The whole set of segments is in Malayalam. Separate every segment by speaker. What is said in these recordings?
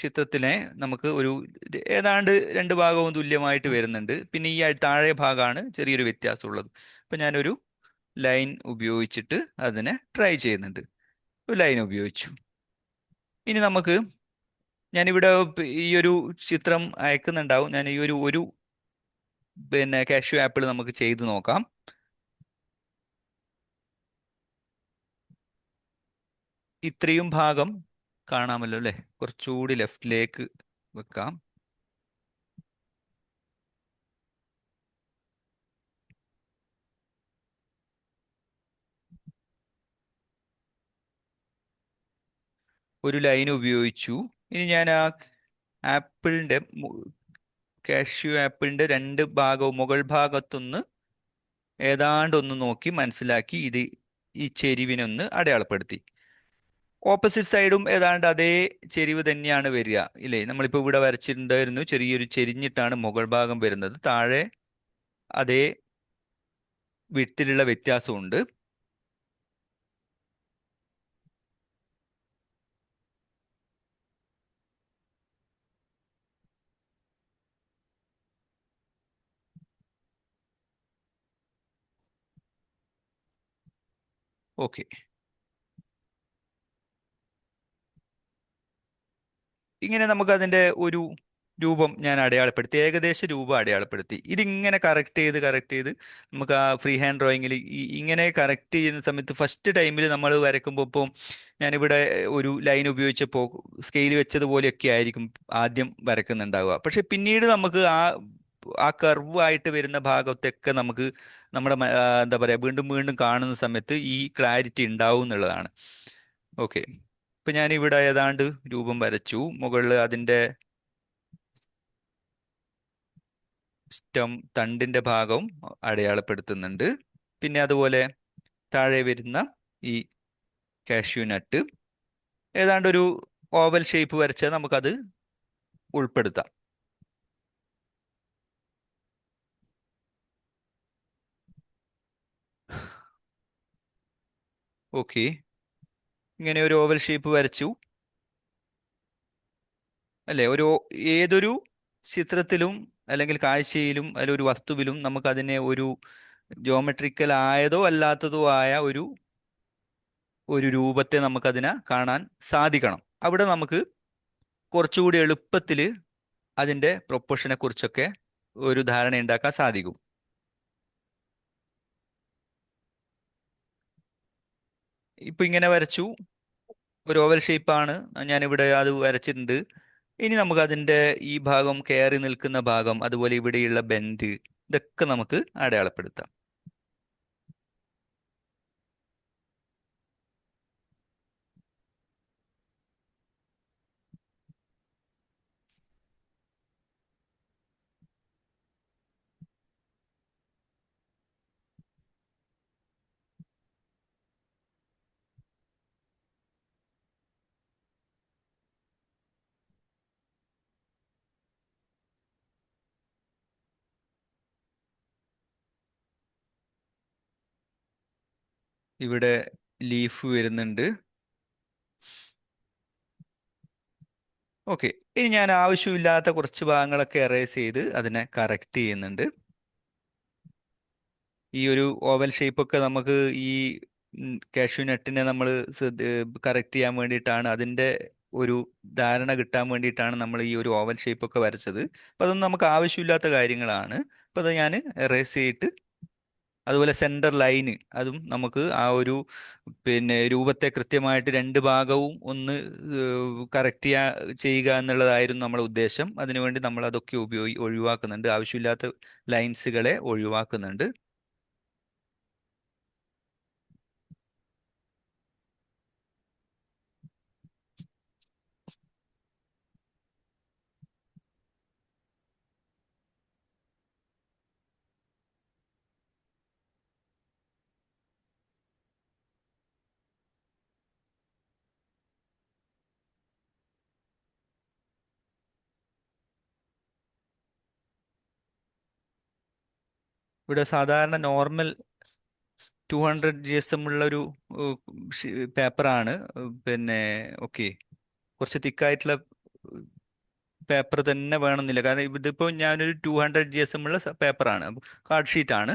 Speaker 1: ചിത്രത്തിനെ നമുക്ക് ഒരു ഏതാണ്ട് രണ്ട് ഭാഗവും തുല്യമായിട്ട് വരുന്നുണ്ട്. പിന്നെ ഈ താഴെ ഭാഗമാണ് ചെറിയൊരു വ്യത്യാസമുള്ളത്. അപ്പം ഞാനൊരു ലൈൻ ഉപയോഗിച്ചിട്ട് അതിനെ ട്രൈ ചെയ്യുന്നുണ്ട്. ഒരു ലൈൻ ഉപയോഗിച്ചു. ഇനി നമുക്ക് ഞാനിവിടെ ഈ ഒരു ചിത്രം അയക്കുന്നുണ്ടാവും. ഞാൻ ഈ ഒരു പിന്നെ കാഷ്യൂ ആപ്പിൾ നമുക്ക് ചെയ്തു നോക്കാം. ഇത്രയും ഭാഗം കാണാമല്ലോ അല്ലേ? കുറച്ചുകൂടി ലെഫ്റ്റിലേക്ക് വെക്കാം. ഒരു ലൈൻ ഉപയോഗിച്ചു. ഇനി ഞാൻ ആ ആപ്പിളിന്റെ കാഷ്യൂ ആപ്പിളിന്റെ രണ്ട് ഭാഗവും മുകൾ ഭാഗത്തുനിന്ന് ഏതാണ്ട് ഒന്ന് നോക്കി മനസ്സിലാക്കി ഇത് ഈ ചെരിവിനൊന്ന് അടയാളപ്പെടുത്തി. ഓപ്പോസിറ്റ് സൈഡും ഏതാണ്ട് അതേ ചെരിവ് തന്നെയാണ് വരിക ഇല്ലേ? നമ്മളിപ്പോൾ ഇവിടെ വരച്ചിട്ടുണ്ടായിരുന്നു, ചെറിയൊരു ചെരിഞ്ഞിട്ടാണ് മുകൾ ഭാഗം വരുന്നത്. താഴെ അതേ വിഡ്ത്തിലുള്ള വ്യത്യാസമുണ്ട്. ഓക്കെ, ഇങ്ങനെ നമുക്ക് അതിന്റെ ഒരു രൂപം ഞാൻ അടയാളപ്പെടുത്തി, ഏകദേശ രൂപം അടയാളപ്പെടുത്തി. ഇതിങ്ങനെ കറക്റ്റ് ചെയ്ത് നമുക്ക് ആ ഫ്രീ ഹാൻഡ് ഡ്രോയിങ്ങിൽ ഇങ്ങനെ കറക്റ്റ് ചെയ്യുന്ന സമയത്ത് ഫസ്റ്റ് ടൈമിൽ നമ്മൾ വരയ്ക്കുമ്പോൾ ഇപ്പം ഞാനിവിടെ ഒരു ലൈൻ ഉപയോഗിച്ചപ്പോൾ സ്കെയിൽ വെച്ചതുപോലെയൊക്കെ ആയിരിക്കും ആദ്യം വരക്കുന്നുണ്ടാവുക. പക്ഷെ പിന്നീട് നമുക്ക് ആ കർവ് ആയിട്ട് വരുന്ന ഭാഗത്തൊക്കെ നമുക്ക് നമ്മുടെ എന്താ പറയുക, വീണ്ടും വീണ്ടും കാണുന്ന സമയത്ത് ഈ ക്ലാരിറ്റി ഉണ്ടാവും എന്നുള്ളതാണ്. ഓക്കെ, ഇപ്പൊ ഞാൻ ഇവിടെ ഏതാണ്ട് രൂപം വരച്ചു. മുകളിൽ അതിന്റെ തണ്ടിന്റെ ഭാഗം അടയാളപ്പെടുത്തുന്നുണ്ട്. പിന്നെ അതുപോലെ താഴെ വരുന്ന ഈ കാഷ്യൂ നട്ട് ഏതാണ്ട് ഒരു ഓവൽ ഷേപ്പ് വരച്ചാൽ നമുക്കത് ഉൾപ്പെടുത്താം. ഓക്കെ, ഇങ്ങനെ ഒരു ഓവൽ ഷേപ്പ് വരച്ചു അല്ലെ? ഏതൊരു ചിത്രത്തിലും അല്ലെങ്കിൽ കാഴ്ചയിലും അല്ലെങ്കിൽ ഒരു വസ്തുവിലും നമുക്ക് അതിനെ ഒരു ജോമെട്രിക്കൽ ആയതോ അല്ലാത്തതോ ആയ ഒരു രൂപത്തെ നമുക്കതിനെ കാണാൻ സാധിക്കണം. അവിടെ നമുക്ക് കുറച്ചുകൂടി എളുപ്പത്തിൽ അതിന്റെ പ്രൊപ്പോർഷനെ കുറിച്ചൊക്കെ ഒരു ധാരണ ഉണ്ടാക്കാൻ സാധിക്കും. ഇപ്പൊ ഇങ്ങനെ വരച്ചു, ഒരു ഓവൽ ഷേപ്പാണ് ഞാനിവിടെ അത് വരച്ചിട്ടുണ്ട്. ഇനി നമുക്ക് അതിന്റെ ഈ ഭാഗം കയറി നിൽക്കുന്ന ഭാഗം, അതുപോലെ ഇവിടെയുള്ള ബെൻഡ്, ഇതൊക്കെ നമുക്ക് അടയാളപ്പെടുത്താം. ഇവിടെ ലീഫ് വരുന്നുണ്ട്. ഓക്കെ, ഇനി ഞാൻ ആവശ്യമില്ലാത്ത കുറച്ച് ഭാഗങ്ങളൊക്കെ എറേസ് ചെയ്ത് അതിനെ കറക്റ്റ് ചെയ്യുന്നുണ്ട്. ഈ ഒരു ഓവൽ ഷേപ്പ് ഒക്കെ നമുക്ക് ഈ കാഷ്യൂ നട്ടിനെ നമ്മൾ കറക്റ്റ് ചെയ്യാൻ വേണ്ടിയിട്ടാണ്, അതിന്റെ ഒരു ധാരണ കിട്ടാൻ വേണ്ടിയിട്ടാണ് നമ്മൾ ഈ ഒരു ഓവൽ ഷേപ്പ് ഒക്കെ വരച്ചത്. അപ്പൊ അതൊന്നും നമുക്ക് ആവശ്യമില്ലാത്ത കാര്യങ്ങളാണ്. അപ്പൊ അത് ഞാൻ എറേസ് ചെയ്തിട്ട്, അതുപോലെ സെന്റർ ലൈന് അതും നമുക്ക് ആ ഒരു പിന്നെ രൂപത്തെ കൃത്യമായിട്ട് രണ്ട് ഭാഗവും ഒന്ന് കറക്റ്റ് ചെയ്യുക എന്നുള്ളതായിരുന്നു നമ്മുടെ ഉദ്ദേശം. അതിനുവേണ്ടി നമ്മൾ അതൊക്കെ ഒഴിവാക്കുന്നുണ്ട്, ആവശ്യമില്ലാത്ത ലൈൻസുകളെ ഒഴിവാക്കുന്നുണ്ട്. ഇവിടെ സാധാരണ നോർമൽ 200 GSM ഉള്ള ഒരു പേപ്പറാണ്. പിന്നെ ഓക്കെ, കുറച്ച് തിക്കായിട്ടുള്ള പേപ്പർ തന്നെ വേണമെന്നില്ല. കാരണം ഇതിപ്പോൾ ഞാനൊരു 200 GSM ഉള്ള പേപ്പറാണ്, കാർഡ് ഷീറ്റാണ്.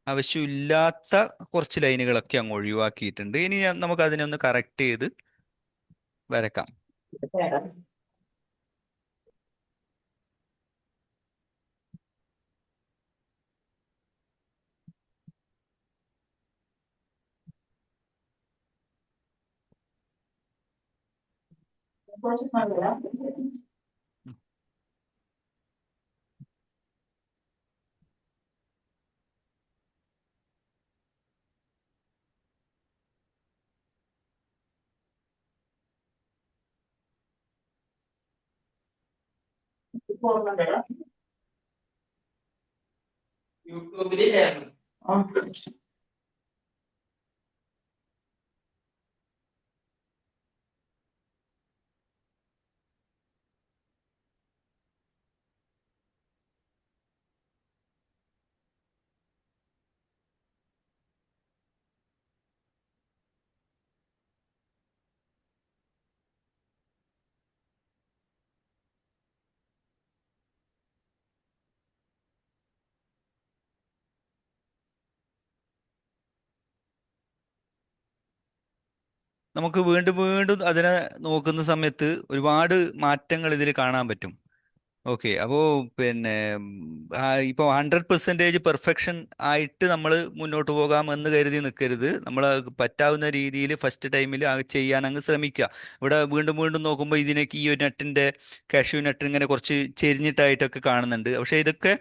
Speaker 1: ആവശ്യമില്ലാത്ത കുറച്ച് ലൈനുകളൊക്കെ അങ്ങ് ഒഴിവാക്കിയിട്ടുണ്ട്. ഇനി നമുക്ക് അതിനെ ഒന്ന് കറക്റ്റ് ചെയ്ത് വരക്കാം. നമുക്ക് വീണ്ടും വീണ്ടും അതിനെ നോക്കുന്ന സമയത്ത് ഒരുപാട് മാറ്റങ്ങൾ ഇതിൽ കാണാൻ പറ്റും. ഓക്കെ, അപ്പോൾ പിന്നെ ഇപ്പോൾ 100% പെർഫെക്ഷൻ ആയിട്ട് നമ്മൾ മുന്നോട്ട് പോകാം എന്ന് കരുതി നിൽക്കരുത്. നമ്മൾ പറ്റാവുന്ന രീതിയിൽ ഫസ്റ്റ് ടൈമിൽ ചെയ്യാൻ അങ്ങ് ശ്രമിക്കുക. ഇവിടെ വീണ്ടും വീണ്ടും നോക്കുമ്പോൾ ഇതിനൊക്കെ ഈ ഒരു നട്ടിൻ്റെ, കാഷ്യൂ നട്ട് ഇങ്ങനെ കുറച്ച് ചെരിഞ്ഞിട്ടായിട്ടൊക്കെ കാണുന്നുണ്ട്. പക്ഷേ ഇതൊക്കെ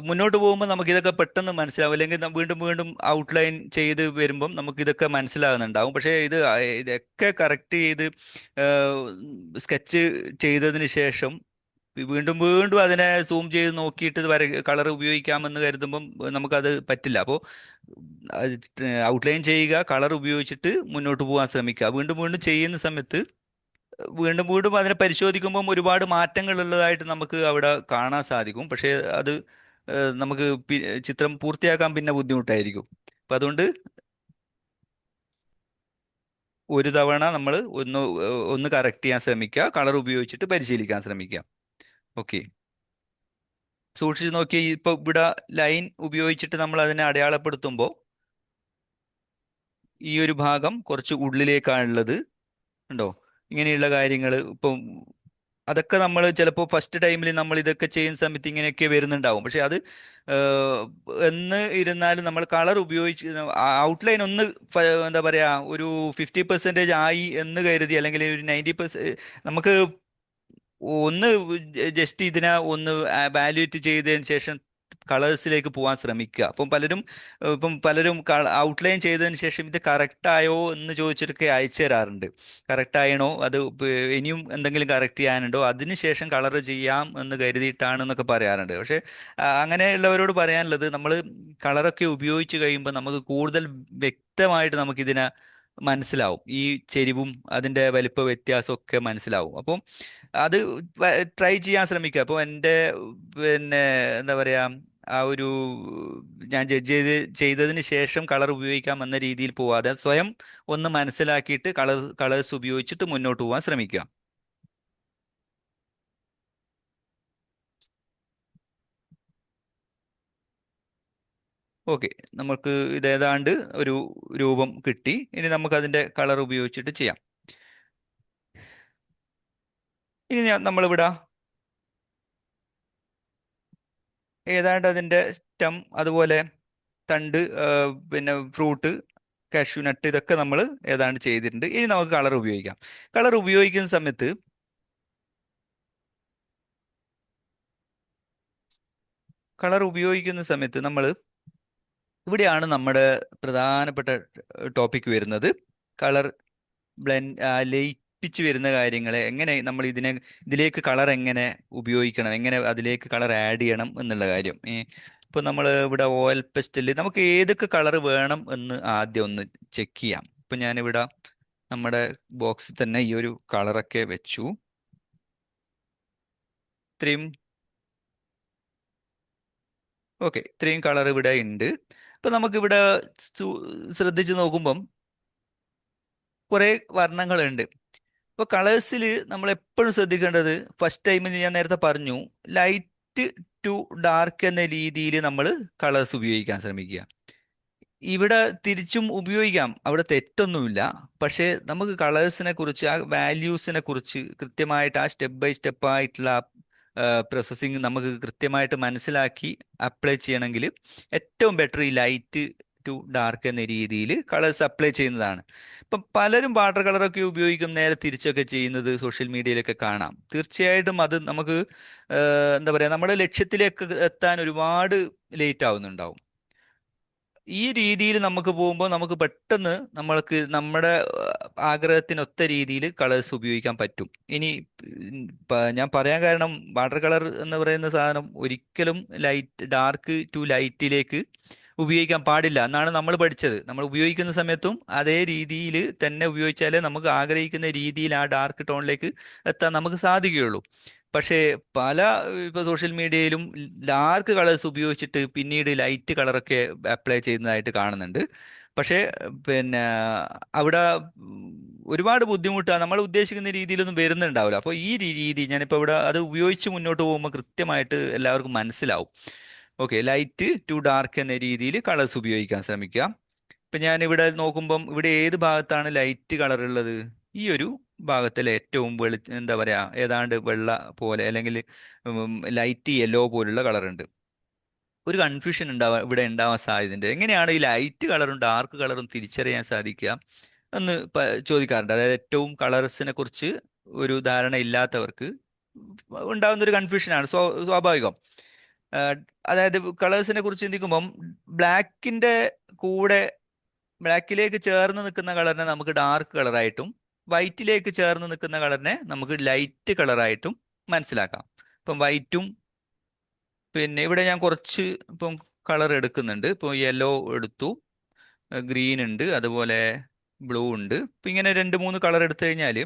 Speaker 1: മുന്നോട്ട് പോകുമ്പോൾ നമുക്കിതൊക്കെ പെട്ടെന്ന് മനസ്സിലാവും. അല്ലെങ്കിൽ വീണ്ടും വീണ്ടും ഔട്ട്ലൈൻ ചെയ്ത് വരുമ്പം നമുക്കിതൊക്കെ മനസ്സിലാകുന്നുണ്ടാവും. പക്ഷേ ഇതൊക്കെ കറക്റ്റ് ചെയ്ത് സ്കെച്ച് ചെയ്തതിന് ശേഷം വീണ്ടും വീണ്ടും അതിനെ സൂം ചെയ്ത് നോക്കിയിട്ട് ഇത് കളർ ഉപയോഗിക്കാമെന്ന് കരുതുമ്പം നമുക്കത് പറ്റില്ല. അപ്പോൾ ഔട്ട്ലൈൻ ചെയ്യുക, കളർ ഉപയോഗിച്ചിട്ട് മുന്നോട്ട് പോകാൻ ശ്രമിക്കുക. വീണ്ടും വീണ്ടും ചെയ്യുന്ന സമയത്ത് വീണ്ടും വീണ്ടും അതിനെ പരിശോധിക്കുമ്പം ഒരുപാട് മാറ്റങ്ങൾ ഉള്ളതായിട്ട് നമുക്ക് അവിടെ കാണാൻ സാധിക്കും. പക്ഷേ അത് നമുക്ക് ചിത്രം പൂർത്തിയാക്കാൻ പിന്നെ ബുദ്ധിമുട്ടായിരിക്കും. അപ്പം അതുകൊണ്ട് ഒരു തവണ നമ്മൾ ഒന്ന് കറക്റ്റ് ചെയ്യാൻ ശ്രമിക്കുക, കളർ ഉപയോഗിച്ചിട്ട് പരിശീലിക്കാൻ ശ്രമിക്കുക. ഓക്കെ, സൂക്ഷിച്ച് നോക്കി. ഇപ്പൊ ഇവിടെ ലൈൻ ഉപയോഗിച്ചിട്ട് നമ്മൾ അതിനെ അടയാളപ്പെടുത്തുമ്പോൾ ഈ ഒരു ഭാഗം കുറച്ച് ഉള്ളിലേക്കാണുള്ളത്, ഉണ്ടോ? ഇങ്ങനെയുള്ള കാര്യങ്ങൾ ഇപ്പം അതൊക്കെ നമ്മൾ ചിലപ്പോൾ ഫസ്റ്റ് ടൈമിൽ നമ്മൾ ഇതൊക്കെ ചെയ്യുന്ന സമയത്ത് ഇങ്ങനെയൊക്കെ വരുന്നുണ്ടാവും. പക്ഷെ അത് ഏഹ്, എന്ന് ഇരുന്നാലും നമ്മൾ കളർ ഉപയോഗിച്ച് ഔട്ട്ലൈൻ ഒന്ന് എന്താ പറയുക, ഒരു 50% ആയി എന്ന് കരുതി, അല്ലെങ്കിൽ ഒരു 90% നമുക്ക് ഒന്ന് ജസ്റ്റ് ഇതിനെ ഒന്ന് വാല്യുവേറ്റ് ചെയ്തതിന് ശേഷം കളേഴ്സിലേക്ക് പോകാൻ ശ്രമിക്കുക. ഇപ്പം പലരും ഔട്ട്ലൈൻ ചെയ്തതിന് ശേഷം ഇത് കറക്റ്റ് ആയോ എന്ന് ചോദിച്ചിട്ടൊക്കെ അയച്ചു തരാറുണ്ട്. കറക്റ്റ് ആയണോ, അത് ഇനിയും എന്തെങ്കിലും കറക്റ്റ് ചെയ്യാനുണ്ടോ, അതിനുശേഷം കളർ ചെയ്യാം എന്ന് കരുതിയിട്ടാണ് എന്നൊക്കെ പറയാറുണ്ട്. പക്ഷേ അങ്ങനെയുള്ളവരോട് പറയാനുള്ളത്, നമ്മൾ കളറൊക്കെ ഉപയോഗിച്ച് കഴിയുമ്പോൾ നമുക്ക് കൂടുതൽ വ്യക്തമായിട്ട് നമുക്കിതിനെ മനസ്സിലാവും. ഈ ചെരിവും അതിൻ്റെ വലിപ്പ വ്യത്യാസമൊക്കെ മനസ്സിലാവും. അപ്പം അത് ട്രൈ ചെയ്യാൻ ശ്രമിക്കുക. അപ്പോൾ എൻ്റെ പിന്നെ എന്താ പറയുക, ആ ഒരു ഞാൻ ജഡ്ജ് ചെയ്തതിന് ശേഷം കളർ ഉപയോഗിക്കാം എന്ന രീതിയിൽ പോവാതെ സ്വയം ഒന്ന് മനസ്സിലാക്കിയിട്ട് കളേഴ്സ് ഉപയോഗിച്ചിട്ട് മുന്നോട്ട് പോകാൻ ശ്രമിക്കുക. ഓക്കെ, നമുക്ക് ഇതേതാണ്ട് ഒരു രൂപം കിട്ടി. ഇനി നമുക്ക് അതിൻ്റെ കളർ ഉപയോഗിച്ചിട്ട് ചെയ്യാം. ഇനി നമ്മളിവിടെ ഏതാണ്ട് അതിൻ്റെ സ്റ്റം, അതുപോലെ തണ്ട്, പിന്നെ ഫ്രൂട്ട്, കാഷ്യൂ നട്ട്, ഇതൊക്കെ നമ്മൾ ഏതാണ്ട് ചെയ്തിട്ടുണ്ട്. ഇനി നമുക്ക് കളർ ഉപയോഗിക്കാം. കളർ ഉപയോഗിക്കുന്ന സമയത്ത് നമ്മൾ ഇവിടെയാണ് നമ്മുടെ പ്രധാനപ്പെട്ട ടോപ്പിക് വരുന്നത്. കളർ ലയിപ്പിച്ച് വരുന്ന കാര്യങ്ങളെ എങ്ങനെ നമ്മൾ ഇതിലേക്ക് കളർ എങ്ങനെ ഉപയോഗിക്കണം, എങ്ങനെ അതിലേക്ക് കളർ ആഡ് ചെയ്യണം എന്നുള്ള കാര്യം. ഇപ്പൊ നമ്മൾ ഇവിടെ ഓയിൽ പെസ്റ്റലിൽ നമുക്ക് ഏതൊക്കെ കളർ വേണം എന്ന് ആദ്യം ഒന്ന് ചെക്ക് ചെയ്യാം. ഇപ്പൊ ഞാനിവിടെ നമ്മുടെ ബോക്സിൽ തന്നെ ഈ ഒരു കളറൊക്കെ വെച്ചു. ഇത്രയും ഓക്കെ, ഇത്രയും കളർ ഇവിടെ ഉണ്ട്. ഇപ്പൊ നമുക്കിവിടെ സു- ശ്രദ്ധിച്ച് നോക്കുമ്പം കുറെ വർണ്ണങ്ങളുണ്ട്. ഇപ്പൊ കളേഴ്സിൽ നമ്മൾ എപ്പോഴും ശ്രദ്ധിക്കേണ്ടത്, ഫസ്റ്റ് ടൈമിൽ ഞാൻ നേരത്തെ പറഞ്ഞു, ലൈറ്റ് ടു ഡാർക്ക് എന്ന രീതിയിൽ നമ്മൾ കളേഴ്സ് ഉപയോഗിക്കാൻ ശ്രമിക്കുക. ഇവിടെ തിരിച്ചും ഉപയോഗിക്കാം, അവിടെ തെറ്റൊന്നുമില്ല. പക്ഷേ നമുക്ക് കളേഴ്സിനെ കുറിച്ച്, ആ വാല്യൂസിനെ കുറിച്ച് കൃത്യമായിട്ട് ആ സ്റ്റെപ്പ് ബൈ സ്റ്റെപ്പ് ആയിട്ടുള്ള പ്രോസസ്സിങ് നമുക്ക് കൃത്യമായിട്ട് മനസ്സിലാക്കി അപ്ലൈ ചെയ്യണമെങ്കിൽ ഏറ്റവും ബെറ്റർ ഈ ലൈറ്റ് ടു ഡാർക്ക് എന്ന രീതിയിൽ കളേഴ്സ് അപ്ലൈ ചെയ്യുന്നതാണ്. ഇപ്പം പലരും വാട്ടർ കളറൊക്കെ ഉപയോഗിക്കും, നേരെ തിരിച്ചൊക്കെ ചെയ്യുന്നത് സോഷ്യൽ മീഡിയയിലൊക്കെ കാണാം. തീർച്ചയായിട്ടും അത് നമുക്ക് എന്താ പറയുക, നമ്മുടെ ലക്ഷ്യത്തിലേക്ക് എത്താൻ ഒരുപാട് ലേറ്റ് ആവുന്നുണ്ടാവും. ഈ രീതിയിൽ നമുക്ക് പോകുമ്പോൾ നമുക്ക് പെട്ടെന്ന് നമ്മൾക്ക് നമ്മുടെ ആഗ്രഹത്തിനൊത്ത രീതിയിൽ കളേഴ്സ് ഉപയോഗിക്കാൻ പറ്റും. ഇനി ഞാൻ പറയാൻ കാരണം, വാട്ടർ കളർ എന്ന് പറയുന്ന സാധനം ഒരിക്കലും ലൈറ്റ് ഡാർക്ക് ടു ലൈറ്റിലേക്ക് ഉപയോഗിക്കാൻ പാടില്ല എന്നാണ് നമ്മൾ പഠിച്ചത്. നമ്മൾ ഉപയോഗിക്കുന്ന സമയത്തും അതേ രീതിയിൽ തന്നെ ഉപയോഗിച്ചാലേ നമുക്ക് ആഗ്രഹിക്കുന്ന രീതിയിൽ ആ ഡാർക്ക് ടോണിലേക്ക് എത്താൻ നമുക്ക് സാധിക്കുകയുള്ളൂ. പക്ഷേ പല ഇപ്പൊ സോഷ്യൽ മീഡിയയിലും ഡാർക്ക് കളേഴ്സ് ഉപയോഗിച്ചിട്ട് പിന്നീട് ലൈറ്റ് കളറൊക്കെ അപ്ലൈ ചെയ്യുന്നതായിട്ട് കാണുന്നുണ്ട്. പക്ഷേ പിന്നെ അവിടെ ഒരുപാട് ബുദ്ധിമുട്ടാണ്, നമ്മൾ ഉദ്ദേശിക്കുന്ന രീതിയിലൊന്നും വരുന്നുണ്ടാവില്ല. അപ്പോൾ ഈ രീതി ഞാനിപ്പോൾ ഇവിടെ അത് ഉപയോഗിച്ച് മുന്നോട്ട് പോകുമ്പോൾ കൃത്യമായിട്ട് എല്ലാവർക്കും മനസ്സിലാവും. ഓക്കെ, ലൈറ്റ് ടു ഡാർക്ക് എന്ന രീതിയിൽ കളേഴ്സ് ഉപയോഗിക്കാൻ ശ്രമിക്കുക. ഇപ്പം ഞാനിവിടെ നോക്കുമ്പം ഇവിടെ ഏത് ഭാഗത്താണ് ലൈറ്റ് കളർ ഉള്ളത്? ഈ ഒരു ഭാഗത്തിലെ ഏറ്റവും എന്താ പറയാ, ഏതാണ്ട് വെള്ള പോലെ അല്ലെങ്കിൽ ലൈറ്റ് യെല്ലോ പോലുള്ള കളർ ഉണ്ട്. ഒരു കൺഫ്യൂഷൻ ഇവിടെ ഉണ്ടാവാൻ സാധ്യതയുണ്ട്. എങ്ങനെയാണ് ഈ ലൈറ്റ് കളറും ഡാർക്ക് കളറും തിരിച്ചറിയാൻ സാധിക്കുക എന്ന് ചോദിക്കാറുണ്ട്. അതായത് ഏറ്റവും കളേഴ്സിനെ കുറിച്ച് ഒരു ധാരണ ഇല്ലാത്തവർക്ക് ഉണ്ടാകുന്ന ഒരു കൺഫ്യൂഷനാണ് സ്വാഭാവികം. ആഹ് അതായത് കളേഴ്സിനെ കുറിച്ച് ചിന്തിക്കുമ്പം ബ്ലാക്കിന്റെ കൂടെ ബ്ലാക്കിലേക്ക് ചേർന്ന് നിൽക്കുന്ന കളറിനെ നമുക്ക് ഡാർക്ക് കളറായിട്ടും വൈറ്റിലേക്ക് ചേർന്ന് നിൽക്കുന്ന കളറിനെ നമുക്ക് ലൈറ്റ് കളറായിട്ടും മനസ്സിലാക്കാം. ഇപ്പം വൈറ്റും, പിന്നെ ഇവിടെ ഞാൻ കുറച്ച് ഇപ്പം കളർ എടുക്കുന്നുണ്ട്. ഇപ്പോൾ യെല്ലോ എടുത്തു, ഗ്രീൻ ഉണ്ട്, അതുപോലെ ബ്ലൂ ഉണ്ട്. ഇപ്പം ഇങ്ങനെ രണ്ട് മൂന്ന് കളർ എടുത്തു കഴിഞ്ഞാൽ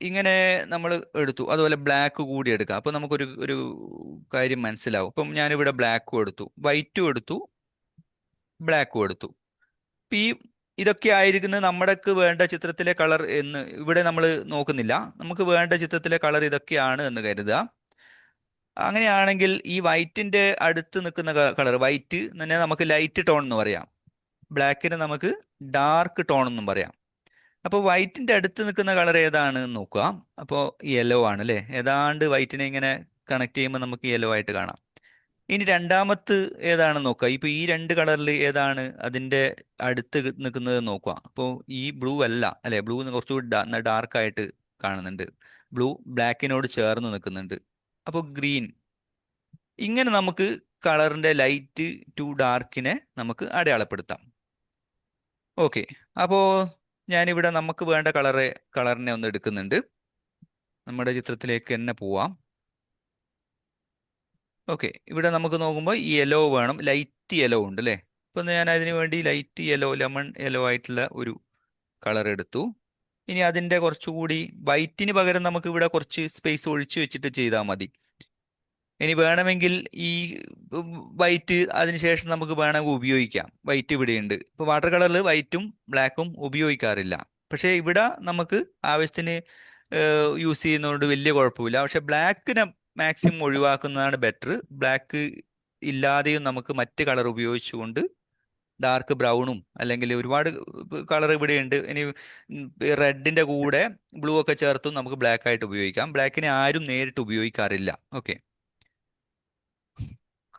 Speaker 1: ഇങ്ങനെ നമ്മൾ എടുത്തു. അതുപോലെ ബ്ലാക്ക് കൂടി എടുക്കാം. അപ്പോൾ നമുക്കൊരു ഒരു കാര്യം മനസ്സിലാവും. ഇപ്പം ഞാനിവിടെ ബ്ലാക്കും എടുത്തു, വൈറ്റും എടുത്തു, ബ്ലാക്കും എടുത്തു. ഇപ്പം ഇതൊക്കെ ആയിരിക്കുന്നത് നമ്മുടെക്ക് വേണ്ട ചിത്രത്തിലെ കളർ എന്ന് ഇവിടെ നമ്മൾ നോക്കുന്നില്ല. നമുക്ക് വേണ്ട ചിത്രത്തിലെ കളർ ഇതൊക്കെയാണ് എന്ന് കരുതുക. അങ്ങനെയാണെങ്കിൽ ഈ വൈറ്റിന്റെ അടുത്ത് നിൽക്കുന്ന കളർ, വൈറ്റ് തന്നെ നമുക്ക് ലൈറ്റ് ടോൺ എന്ന് പറയാം, ബ്ലാക്കിന് നമുക്ക് ഡാർക്ക് ടോൺ എന്നും പറയാം. അപ്പോൾ വൈറ്റിന്റെ അടുത്ത് നിൽക്കുന്ന കളർ ഏതാണ് എന്ന് നോക്കുക. അപ്പോൾ യെല്ലോ ആണ് അല്ലേ? ഏതാണ്ട് വൈറ്റിനെ ഇങ്ങനെ കണക്ട് ചെയ്യുമ്പോൾ നമുക്ക് യെല്ലോ ആയിട്ട് കാണാം. ഇനി രണ്ടാമത്ത് ഏതാണെന്ന് നോക്കുക. ഇപ്പൊ ഈ രണ്ട് കളറിൽ ഏതാണ് അതിന്റെ അടുത്ത് നിൽക്കുന്നത് നോക്കുക. അപ്പോൾ ഈ ബ്ലൂ അല്ല അല്ലെ? ബ്ലൂ കുറച്ചുകൂടി ഡാർക്ക് ആയിട്ട് കാണുന്നുണ്ട്. ബ്ലൂ ബ്ലാക്കിനോട് ചേർന്ന് നിൽക്കുന്നുണ്ട്. അപ്പോൾ ഗ്രീൻ. ഇങ്ങനെ നമുക്ക് കളറിന്റെ ലൈറ്റ് ടു ഡാർക്കിനെ നമുക്ക് അടയാളപ്പെടുത്താം. ഓക്കെ, അപ്പോൾ ഞാനിവിടെ നമുക്ക് വേണ്ട കളറിനെ ഒന്ന് എടുക്കുന്നുണ്ട്. നമ്മുടെ ചിത്രത്തിലേക്ക് തന്നെ പോവാം. ഓക്കെ, ഇവിടെ നമുക്ക് നോക്കുമ്പോൾ യെല്ലോ വേണം, ലൈറ്റ് യെല്ലോ ഉണ്ട് അല്ലേ? ഇപ്പം ഞാൻ അതിന് വേണ്ടി ലൈറ്റ് യെല്ലോ, ലെമൺ യെല്ലോ ആയിട്ടുള്ള ഒരു കളർ എടുത്തു. ഇനി അതിൻ്റെ കുറച്ചുകൂടി വൈറ്റിന് പകരം നമുക്ക് ഇവിടെ കുറച്ച് സ്പേസ് ഒഴിച്ചു വെച്ചിട്ട് ചെയ്താൽ മതി. ഇനി വേണമെങ്കിൽ ഈ വൈറ്റ് അതിനുശേഷം നമുക്ക് വേണമെങ്കിൽ ഉപയോഗിക്കാം. വൈറ്റ് ഇവിടെയുണ്ട്. ഇപ്പോൾ വാട്ടർ കളറിൽ വൈറ്റും ബ്ലാക്കും ഉപയോഗിക്കാറില്ല. പക്ഷേ ഇവിടെ നമുക്ക് ആവശ്യത്തിന് യൂസ് ചെയ്യുന്നതുകൊണ്ട് വലിയ കുഴപ്പമില്ല. പക്ഷെ ബ്ലാക്കിനെ മാക്സിമം ഒഴിവാക്കുന്നതാണ് ബെറ്റർ. ബ്ലാക്ക് ഇല്ലാതെയും നമുക്ക് മറ്റ് കളർ ഉപയോഗിച്ചുകൊണ്ട് ഡാർക്ക് ബ്രൗണും അല്ലെങ്കിൽ ഒരുപാട് കളർ ഇവിടെയുണ്ട്. ഇനി റെഡിന്റെ കൂടെ ബ്ലൂ ഒക്കെ ചേർത്തും നമുക്ക് ബ്ലാക്ക് ആയിട്ട് ഉപയോഗിക്കാം. ബ്ലാക്കിനെ ആരും നേരിട്ട് ഉപയോഗിക്കാറില്ല. ഓക്കെ,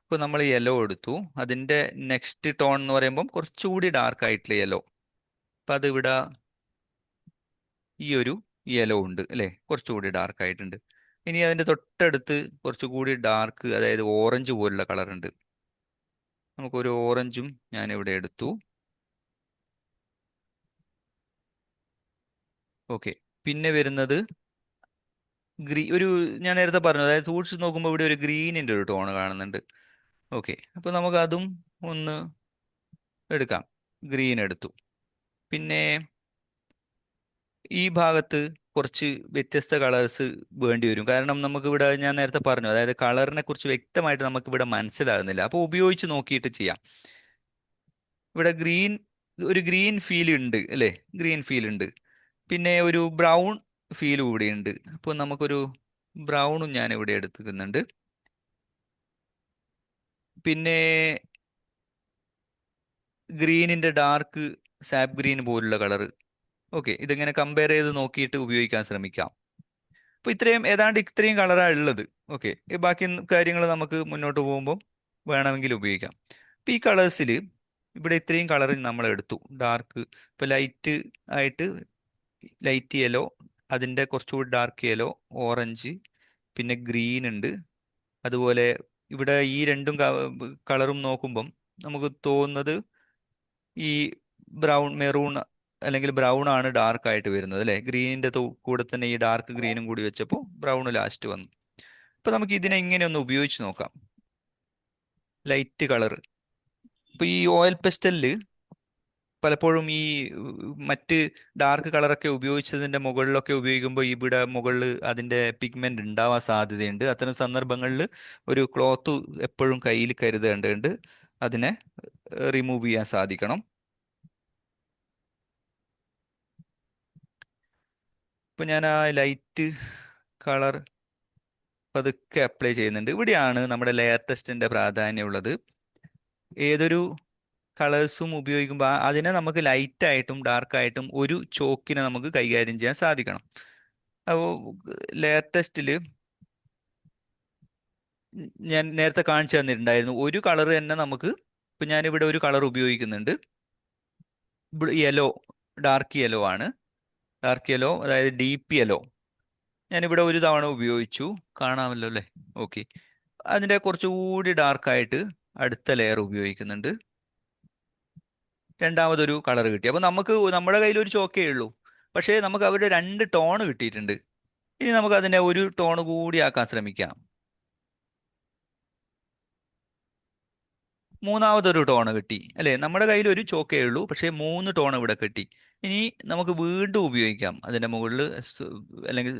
Speaker 1: ഇപ്പോൾ നമ്മൾ യെല്ലോ എടുത്തു. അതിന്റെ നെക്സ്റ്റ് ടോൺ എന്ന് പറയുമ്പോൾ കുറച്ചുകൂടി ഡാർക്ക് ആയിട്ടുള്ള യെല്ലോ. അപ്പം അത് ഇവിടെ ഈ ഒരു യെല്ലോ ഉണ്ട് അല്ലേ? കുറച്ചുകൂടി ഡാർക്ക് ആയിട്ടുണ്ട്. ഇനി അതിന്റെ തൊട്ടടുത്ത് കുറച്ചുകൂടി ഡാർക്ക്, അതായത് ഓറഞ്ച് പോലുള്ള കളർ ഉണ്ട്. നമുക്കൊരു ഓറഞ്ചും ഞാൻ ഇവിടെ എടുത്തു. ഓക്കെ, പിന്നെ വരുന്നത് ഒരു ഞാൻ നേരത്തെ പറഞ്ഞു, അതായത് സൂക്ഷിച്ച് നോക്കുമ്പോൾ ഇവിടെ ഒരു ഗ്രീനിന്റെ ഒരു ടോൺ കാണുന്നുണ്ട്. ഓക്കെ, അപ്പൊ നമുക്ക് അതും ഒന്ന് എടുക്കാം. ഗ്രീൻ എടുത്തു. പിന്നെ ഈ ഭാഗത്ത് കുറച്ച് വ്യത്യസ്ത കളേഴ്സ് വേണ്ടി വരും. കാരണം നമുക്ക് ഇവിടെ ഞാൻ നേരത്തെ പറഞ്ഞു, അതായത് കളറിനെ കുറിച്ച് വ്യക്തമായിട്ട് നമുക്ക് ഇവിടെ മനസ്സിലാകുന്നില്ല. അപ്പോൾ ഉപയോഗിച്ച് നോക്കിയിട്ട് ചെയ്യാം. ഇവിടെ ഒരു ഗ്രീൻ ഫീൽ ഉണ്ട് അല്ലേ? ഗ്രീൻ ഫീൽ ഉണ്ട്. പിന്നെ ഒരു ബ്രൗൺ ഫീൽ കൂടി ഉണ്ട്. അപ്പോൾ നമുക്കൊരു ബ്രൗണും ഞാൻ ഇവിടെ എടുക്കുന്നുണ്ട്. പിന്നെ ഗ്രീനിന്റെ ഡാർക്ക് സാപ്പ് ഗ്രീൻ പോലുള്ള കളർ. ഓക്കെ, ഇതിങ്ങനെ കമ്പയർ ചെയ്ത് നോക്കിയിട്ട് ഉപയോഗിക്കാൻ ശ്രമിക്കാം. അപ്പൊ ഏതാണ്ട് ഇത്രയും കളറാണ് ഉള്ളത്. ഓക്കെ, ബാക്കി കാര്യങ്ങൾ നമുക്ക് മുന്നോട്ട് പോകുമ്പോൾ വേണമെങ്കിൽ ഉപയോഗിക്കാം. അപ്പൊ ഈ കളേഴ്സിൽ ഇവിടെ ഇത്രയും കളർ നമ്മൾ എടുത്തു. ഡാർക്ക്, ഇപ്പൊ ലൈറ്റ് ആയിട്ട് ലൈറ്റ് യെല്ലോ, അതിന്റെ കുറച്ചുകൂടി ഡാർക്ക് യെല്ലോ, ഓറഞ്ച്, പിന്നെ ഗ്രീൻ ഉണ്ട്. അതുപോലെ ഇവിടെ ഈ രണ്ടും കളറും നോക്കുമ്പം നമുക്ക് തോന്നുന്നത് ഈ ബ്രൗൺ മെറൂൺ അല്ലെങ്കിൽ ബ്രൗൺ ആണ് ഡാർക്ക് ആയിട്ട് വരുന്നത് അല്ലേ? ഗ്രീനിന്റെ കൂടെ തന്നെ ഈ ഡാർക്ക് ഗ്രീനും കൂടി വെച്ചപ്പോൾ ബ്രൗൺ ലാസ്റ്റ് വന്നു. അപ്പൊ നമുക്ക് ഇതിനെ ഇങ്ങനെ ഒന്ന് ഉപയോഗിച്ച് നോക്കാം. Light colour. ഇപ്പൊ ഈ ഓയിൽ പെസ്റ്റലില് പലപ്പോഴും ഈ മറ്റ് ഡാർക്ക് കളറൊക്കെ ഉപയോഗിച്ചതിന്റെ മുകളിലൊക്കെ ഉപയോഗിക്കുമ്പോൾ ഇവിടെ മുകളിൽ അതിന്റെ പിഗ്മെന്റ് ഉണ്ടാവാൻ സാധ്യതയുണ്ട്. അത്തരം സന്ദർഭങ്ങളിൽ ഒരു ക്ലോത്ത് എപ്പോഴും കയ്യിൽ കരുതേണ്ടതുണ്ട്. അതിനെ റിമൂവ് ചെയ്യാൻ സാധിക്കണം. ഇപ്പൊ ഞാൻ ആ ലൈറ്റ് കളർ പതുക്കെ അപ്ലൈ ചെയ്യുന്നുണ്ട്. ഇവിടെയാണ് നമ്മുടെ ലെയർ ടെസ്റ്റിന്റെ പ്രാധാന്യമുള്ളത്. ഏതൊരു കളേഴ്സും ഉപയോഗിക്കുമ്പോൾ അതിനെ നമുക്ക് ലൈറ്റ് ആയിട്ടും ഡാർക്ക് ആയിട്ടും ഒരു ചോക്കിനെ നമുക്ക് കൈകാര്യം ചെയ്യാൻ സാധിക്കണം. അപ്പോൾ ലെയർ ടെസ്റ്റിൽ ഞാൻ നേരത്തെ കാണിച്ചു തന്നിട്ടുണ്ടായിരുന്നു, ഒരു കളർ തന്നെ നമുക്ക്, ഇപ്പൊ ഞാനിവിടെ ഒരു കളർ ഉപയോഗിക്കുന്നുണ്ട്. യെല്ലോ, ഡാർക്ക് യെല്ലോ ആണ്. ഡാർക്ക് യെല്ലോ അതായത് ഡീപ്പ് യെല്ലോ ഞാനിവിടെ ഒരു തവണ ഉപയോഗിച്ചു. കാണാമല്ലോ അല്ലേ? ഓക്കെ, അതിന്റെ കുറച്ചുകൂടി ഡാർക്കായിട്ട് അടുത്ത ലെയർ ഉപയോഗിക്കുന്നുണ്ട്. രണ്ടാമതൊരു കളർ കിട്ടി. അപ്പൊ നമുക്ക് നമ്മുടെ കയ്യിൽ ഒരു ചോക്കേ ഉള്ളൂ, പക്ഷേ നമുക്ക് അവിടെ രണ്ട് ടോൺ കിട്ടിയിട്ടുണ്ട്. ഇനി നമുക്ക് അതിനെ ഒരു ടോൺ കൂടി ആക്കാൻ ശ്രമിക്കാം. മൂന്നാമതൊരു ടോൺ കിട്ടി അല്ലേ? നമ്മുടെ കയ്യിൽ ഒരു ചോക്കേ ഉള്ളൂ, പക്ഷേ മൂന്ന് ടോൺ ഇവിടെ കിട്ടി. ഇനി നമുക്ക് വീണ്ടും ഉപയോഗിക്കാം അതിന്റെ മുകളിൽ, അല്ലെങ്കിൽ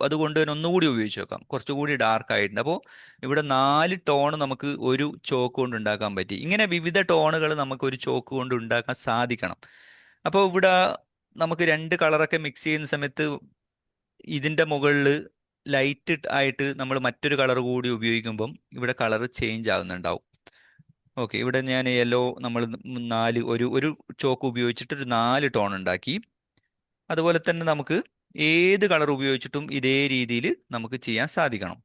Speaker 1: അതുകൊണ്ട് തന്നെ ഒന്നുകൂടി ഉപയോഗിച്ച് നോക്കാം. കുറച്ചുകൂടി ഡാർക്ക് ആയിട്ടുണ്ട്. അപ്പോൾ ഇവിടെ നാല് ടോൺ നമുക്ക് ഒരു ചോക്ക് കൊണ്ട് ഉണ്ടാക്കാൻ പറ്റി. ഇങ്ങനെ വിവിധ ടോണുകൾ നമുക്ക് ഒരു ചോക്ക് കൊണ്ട് ഉണ്ടാക്കാൻ സാധിക്കണം. അപ്പോൾ ഇവിടെ നമുക്ക് രണ്ട് കളറൊക്കെ മിക്സ് ചെയ്യുന്ന സമയത്ത് ഇതിന്റെ മുകളിൽ ലൈറ്റ് ആയിട്ട് നമ്മൾ മറ്റൊരു കളർ കൂടി ഉപയോഗിക്കുമ്പം ഇവിടെ കളർ ചേഞ്ച് ആവുന്നുണ്ടാവും. ഓക്കെ, ഇവിടെ ഞാൻ യെല്ലോ നമ്മൾ നാല് ഒരു ചോക്ക് ഉപയോഗിച്ചിട്ട് ഒരു നാല് ടോൺ ഉണ്ടാക്കി. അതുപോലെ തന്നെ നമുക്ക് ഏത് കളർ ഉപയോഗിച്ചിട്ടും ഇതേ രീതിയിൽ നമുക്ക് ചെയ്യാൻ സാധിക്കണം.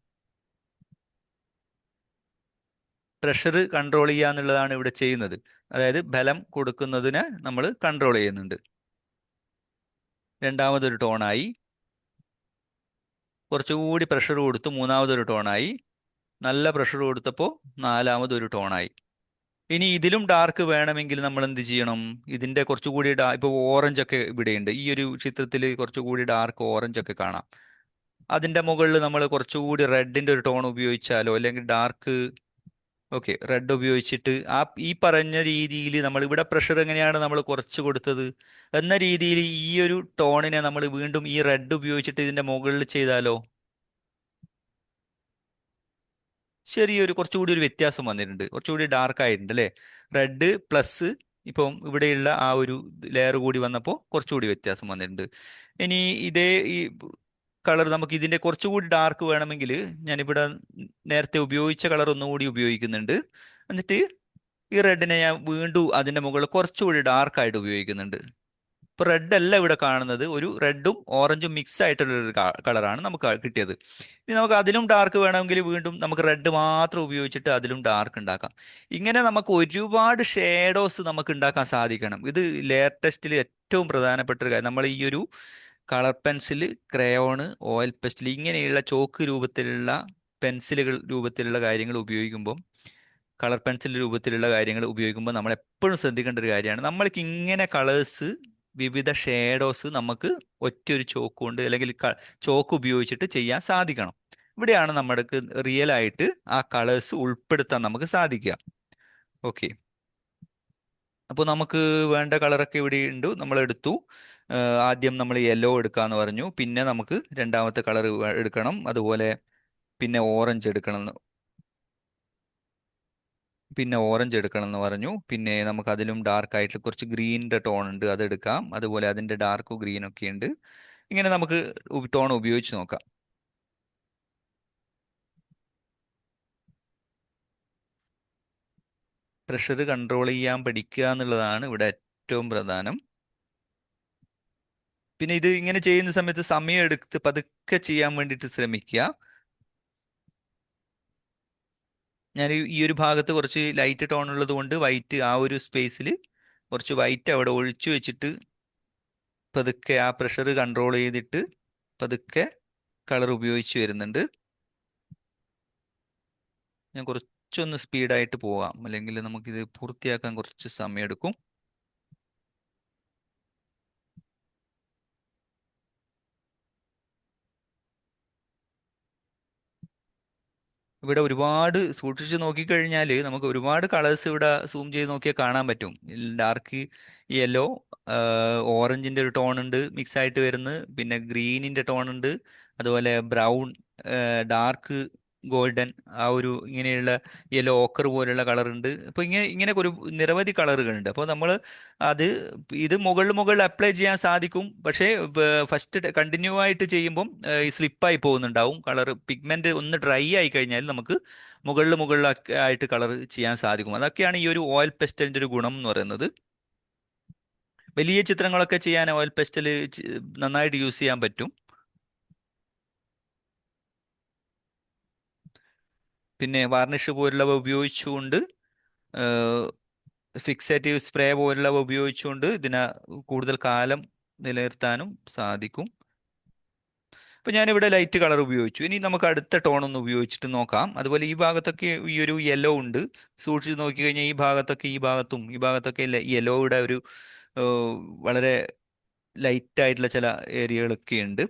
Speaker 1: പ്രഷർ കൺട്രോൾ ചെയ്യുക എന്നുള്ളതാണ് ഇവിടെ ചെയ്യുന്നത്. അതായത് ബലം കൊടുക്കുന്നതിന് നമ്മൾ കൺട്രോൾ ചെയ്യുന്നുണ്ട്. രണ്ടാമതൊരു ടോണായി. കുറച്ചുകൂടി പ്രഷർ കൊടുത്തു, മൂന്നാമതൊരു ടോണായി. നല്ല പ്രഷർ കൊടുത്തപ്പോൾ നാലാമതൊരു ടോണായി. ഇനി ഇതിലും ഡാർക്ക് വേണമെങ്കിൽ നമ്മൾ എന്ത് ചെയ്യണം? ഇതിന്റെ കുറച്ചുകൂടി ഇപ്പോൾ ഓറഞ്ച് ഒക്കെ ഇവിടെയുണ്ട്. ഈ ഒരു ചിത്രത്തിൽ കുറച്ചുകൂടി ഡാർക്ക് ഓറഞ്ച് ഒക്കെ കാണാം. അതിന്റെ മുകളിൽ നമ്മൾ കുറച്ചുകൂടി റെഡിന്റെ ഒരു ടോൺ ഉപയോഗിച്ചാലോ, അല്ലെങ്കിൽ ഡാർക്ക്, ഓക്കെ, റെഡ് ഉപയോഗിച്ചിട്ട് ഈ പറഞ്ഞ രീതിയിൽ നമ്മൾ ഇവിടെ പ്രഷർ എങ്ങനെയാണ് നമ്മൾ കുറച്ച് കൊടുത്തത് എന്ന രീതിയിൽ ഈ ഒരു ടോണിനെ നമ്മൾ വീണ്ടും ഈ റെഡ് ഉപയോഗിച്ചിട്ട് ഇതിന്റെ മുകളിൽ ചെയ്താലോ ചെറിയൊരു കുറച്ചുകൂടി ഒരു വ്യത്യാസം വന്നിട്ടുണ്ട്. കുറച്ചുകൂടി ഡാർക്ക് ആയിട്ടുണ്ട് അല്ലേ? റെഡ് പ്ലസ് ഇപ്പം ഇവിടെയുള്ള ആ ഒരു ലെയർ കൂടി വന്നപ്പോൾ കുറച്ചുകൂടി വ്യത്യാസം വന്നിട്ടുണ്ട്. ഇനി ഇതേ ഈ കളർ നമുക്ക് ഇതിന്റെ കുറച്ചുകൂടി ഡാർക്ക് വേണമെങ്കിൽ ഞാനിവിടെ നേരത്തെ ഉപയോഗിച്ച കളർ ഒന്നുകൂടി ഉപയോഗിക്കുന്നുണ്ട്. എന്നിട്ട് ഈ റെഡിനെ ഞാൻ വീണ്ടും അതിന്റെ മുകളിൽ കുറച്ചുകൂടി ഡാർക്ക് ആയിട്ട് ഉപയോഗിക്കുന്നുണ്ട്. ഇപ്പൊ റെഡ് അല്ല ഇവിടെ കാണുന്നത്, ഒരു റെഡും ഓറഞ്ചും മിക്സ് ആയിട്ടുള്ള ഒരു കളറാണ് നമുക്ക് കിട്ടിയത്. ഇനി നമുക്ക് അതിലും ഡാർക്ക് വേണമെങ്കിൽ വീണ്ടും നമുക്ക് റെഡ് മാത്രം ഉപയോഗിച്ചിട്ട് അതിലും ഡാർക്ക് ഉണ്ടാക്കാം. ഇങ്ങനെ നമുക്ക് ഒരുപാട് ഷേഡോസ് നമുക്ക് ഉണ്ടാക്കാൻ സാധിക്കണം. ഇത് ലെയർ ടെസ്റ്റിൽ ഏറ്റവും പ്രധാനപ്പെട്ട ഒരു കാര്യം. നമ്മൾ ഈ ഒരു colour pencil, crayon, oil pencil ഇങ്ങനെയുള്ള ചോക്ക് രൂപത്തിലുള്ള പെൻസിലുകൾ രൂപത്തിലുള്ള കാര്യങ്ങൾ ഉപയോഗിക്കുമ്പോൾ, കളർ പെൻസിൽ രൂപത്തിലുള്ള കാര്യങ്ങൾ ഉപയോഗിക്കുമ്പോൾ നമ്മൾ എപ്പോഴും ശ്രദ്ധിക്കേണ്ട ഒരു കാര്യമാണ്, നമ്മൾക്ക് ഇങ്ങനെ കളേഴ്സ് വിവിധ ഷേഡോസ് നമുക്ക് ഒറ്റൊരു ചോക്ക് കൊണ്ട് അല്ലെങ്കിൽ ചോക്ക് ഉപയോഗിച്ചിട്ട് ചെയ്യാൻ സാധിക്കണം. ഇവിടെയാണ് നമ്മൾക്ക് റിയൽ ആയിട്ട് ആ കളേഴ്സ് ഉൾപ്പെടുത്താൻ നമുക്ക് സാധിക്കുക. ഓക്കെ, അപ്പോൾ നമുക്ക് വേണ്ട കളറൊക്കെ ഇവിടെ ഉണ്ട്, നമ്മൾ എടുത്തു. ആദ്യം നമ്മൾ യെല്ലോ എടുക്കാന്ന് പറഞ്ഞു, പിന്നെ നമുക്ക് രണ്ടാമത്തെ കളർ എടുക്കണം, അതുപോലെ പിന്നെ ഓറഞ്ച് എടുക്കണം എന്ന് പറഞ്ഞു. പിന്നെ നമുക്ക് അതിലും ഡാർക്ക് ആയിട്ട് കുറച്ച് ഗ്രീനിന്റെ ടോൺ ഉണ്ട്, അതെടുക്കാം. അതുപോലെ അതിന്റെ ഡാർക്ക് ഗ്രീൻ ഒക്കെ ഉണ്ട്. ഇങ്ങനെ നമുക്ക് ടോൺ ഉപയോഗിച്ച് നോക്കാം. പ്രഷർ കൺട്രോൾ ചെയ്യാൻ പഠിക്കുക എന്നുള്ളതാണ് ഇവിടെ ഏറ്റവും പ്രധാനം. പിന്നെ ഇത് ഇങ്ങനെ ചെയ്യുന്ന സമയത്ത് സമയം എടുത്ത് പതുക്കെ ചെയ്യാൻ വേണ്ടിയിട്ട് ശ്രമിക്കുക. ഞാൻ ഈ ഒരു ഭാഗത്ത് കുറച്ച് ലൈറ്റ് ടോൺ ഉള്ളത് കൊണ്ട് വൈറ്റ് ആ ഒരു സ്പേസിൽ കുറച്ച് വൈറ്റ് അവിടെ ഒഴിച്ചു വെച്ചിട്ട് പതുക്കെ ആ പ്രഷർ കൺട്രോൾ ചെയ്തിട്ട് പതുക്കെ കളർ ഉപയോഗിച്ച് വരുന്നുണ്ട്. ഞാൻ കുറച്ചൊന്ന് സ്പീഡായിട്ട് പോവാം, അല്ലെങ്കിൽ നമുക്കിത് പൂർത്തിയാക്കാൻ കുറച്ച് സമയമെടുക്കും. ഇവിടെ ഒരുപാട് സൂക്ഷിച്ച് നോക്കിക്കഴിഞ്ഞാൽ നമുക്ക് ഒരുപാട് കളേഴ്സ് ഇവിടെ സൂം ചെയ്ത് നോക്കിയാൽ കാണാൻ പറ്റും. ഡാർക്ക് യെല്ലോ, ഓറഞ്ചിന്റെ ഒരു ടോൺ ഉണ്ട് മിക്സ് ആയിട്ട് വരുന്നത്, പിന്നെ ഗ്രീനിന്റെ ടോൺ ഉണ്ട്, അതുപോലെ ബ്രൗൺ, ഡാർക്ക് ഗോൾഡൻ, ആ ഒരു ഇങ്ങനെയുള്ള യെല്ലോ ഓക്കർ പോലുള്ള കളർ ഉണ്ട്. അപ്പോൾ ഇങ്ങനെ ഒരു നിരവധി കളറുകളുണ്ട്. അപ്പോൾ നമ്മൾ അത് ഇത് മുകളിൽ അപ്ലൈ ചെയ്യാൻ സാധിക്കും. പക്ഷേ ഫസ്റ്റ് കണ്ടിന്യൂ ആയിട്ട് ചെയ്യുമ്പം ഈ സ്ലിപ്പായി പോകുന്നുണ്ടാവും. കളർ പിഗ്മെന്റ് ഒന്ന് ഡ്രൈ ആയി കഴിഞ്ഞാൽ നമുക്ക് മുകളിലൊക്കെ ആയിട്ട് കളർ ചെയ്യാൻ സാധിക്കും. അതൊക്കെയാണ് ഈ ഒരു ഓയിൽ പെസ്റ്റലിന്റെ ഒരു ഗുണം എന്ന് പറയുന്നത്. വലിയ ചിത്രങ്ങളൊക്കെ ചെയ്യാൻ ഓയിൽ പെസ്റ്റൽ നന്നായിട്ട് യൂസ് ചെയ്യാൻ പറ്റും. പിന്നെ വാർണിഷ് പോലുള്ളവ ഉപയോഗിച്ചുകൊണ്ട്, ഫിക്സേറ്റീവ് സ്പ്രേ പോലുള്ളവ ഉപയോഗിച്ചുകൊണ്ട് ഇതിനെ കൂടുതൽ കാലം നിലനിർത്താനും സാധിക്കും. ഇപ്പൊ ഞാനിവിടെ ലൈറ്റ് കളർ ഉപയോഗിച്ചു. ഇനി നമുക്ക് അടുത്ത ടോൺ ഒന്ന് ഉപയോഗിച്ചിട്ട് നോക്കാം. അതുപോലെ ഈ ഭാഗത്തൊക്കെ ഈ ഒരു യെല്ലോ ഉണ്ട്. സൂക്ഷിച്ച് നോക്കിക്കഴിഞ്ഞാൽ ഈ ഭാഗത്തൊക്കെ യെല്ലോയുടെ ഒരു ഏഹ്, വളരെ ലൈറ്റ് ആയിട്ടുള്ള ചില ഏരിയകളൊക്കെ ഉണ്ട്.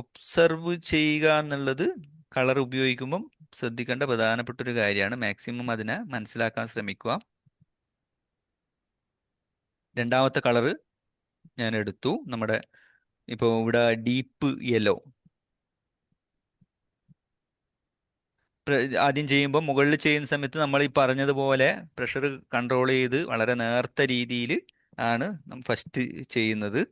Speaker 1: ഒബ്സർവ് ചെയ്യുക എന്നുള്ളത് കളർ ഉപയോഗിക്കുമ്പം ശ്രദ്ധിക്കേണ്ട പ്രധാനപ്പെട്ട ഒരു കാര്യമാണ്. മാക്സിമം അതിനെ മനസ്സിലാക്കാൻ ശ്രമിക്കുക. രണ്ടാമത്തെ കളറ് ഞാൻ എടുത്തു. നമ്മുടെ ഇപ്പോൾ ഇവിടെ ഡീപ്പ് യെല്ലോ ആദ്യം ചെയ്യുമ്പോൾ, മുകളിൽ ചെയ്യുന്ന സമയത്ത് നമ്മൾ ഈ പറഞ്ഞതുപോലെ പ്രഷർ കൺട്രോൾ ചെയ്ത് വളരെ നേർത്ത രീതിയിൽ ആണ് ഫസ്റ്റ് ചെയ്യുന്നത്.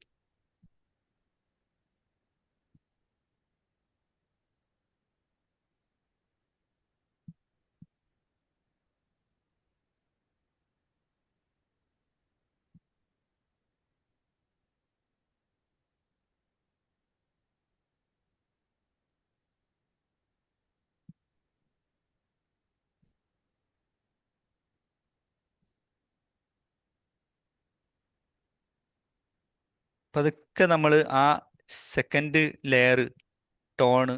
Speaker 1: പതുക്കെ നമ്മൾ ആ സെക്കൻഡ് ലെയർ ടോണ്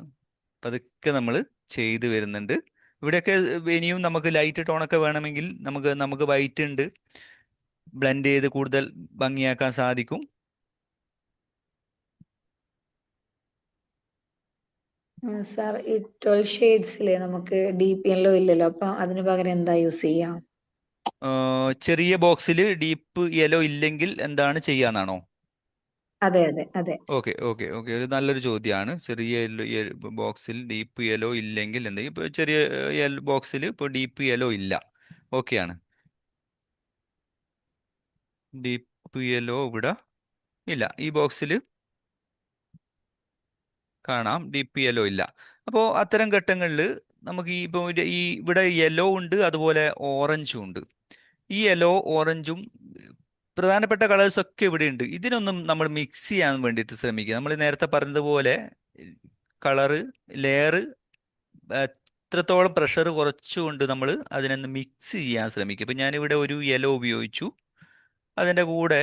Speaker 1: പതുക്കെ നമ്മൾ ചെയ്തു വരുന്നുണ്ട്. ഇവിടെയൊക്കെ ഇനിയും നമുക്ക് ലൈറ്റ് ടോണൊക്കെ വേണമെങ്കിൽ നമുക്ക് വൈറ്റ് ഉണ്ട്, ബ്ലെൻഡ് ചെയ്ത് കൂടുതൽ ഭംഗിയാക്കാൻ സാധിക്കും.
Speaker 2: സാർ, ഈ 12 ഷെയ്ഡ്സിലെ നമുക്ക് ഡീപ്പ് യെല്ലോ ഇല്ലല്ലോ, അപ്പൊ അതിന് പകരം എന്താ യൂസ് ചെയ്യാം?
Speaker 1: ചെറിയ ബോക്സിൽ ഡീപ്പ് യെല്ലോ ഇല്ലെങ്കിൽ എന്താണ് ചെയ്യാന്നാണോ?
Speaker 2: അതെ അതെ അതെ.
Speaker 1: ഓക്കെ ഓക്കെ ഓക്കെ, ഒരു നല്ലൊരു ചോദ്യമാണ്. ചെറിയ ബോക്സിൽ ഡീപ്പ് യെല്ലോ ഇല്ലെങ്കിൽ എന്തെങ്കിലും, ഇപ്പോൾ ചെറിയ ബോക്സിൽ ഇപ്പോൾ ഡീപ്പ് യെല്ലോ ഇല്ല, ഓക്കെയാണ്. ഡീപ്പ് യെല്ലോ ഇവിടെ ഇല്ല, ഈ ബോക്സിൽ കാണാം ഡീപ്പ് യെല്ലോ ഇല്ല. അപ്പോൾ അത്തരം ഘട്ടങ്ങളിൽ നമുക്ക് ഈ ഇപ്പോൾ ഈ ഇവിടെ യെല്ലോ ഉണ്ട്, അതുപോലെ ഓറഞ്ചും ഉണ്ട്. ഈ യെല്ലോ ഓറഞ്ചും പ്രധാനപ്പെട്ട കളേഴ്സ് ഒക്കെ ഇവിടെ ഉണ്ട്. ഇതിനൊന്നും നമ്മൾ മിക്സ് ചെയ്യാൻ വേണ്ടിയിട്ട് ശ്രമിക്കുക. നമ്മൾ നേരത്തെ പറഞ്ഞതുപോലെ കളറ് ലെയർ എത്രത്തോളം പ്രഷർ കുറച്ചുകൊണ്ട് നമ്മൾ അതിനൊന്ന് മിക്സ് ചെയ്യാൻ ശ്രമിക്കുക. ഇപ്പം ഞാനിവിടെ ഒരു യെല്ലോ ഉപയോഗിച്ചു, അതിൻ്റെ കൂടെ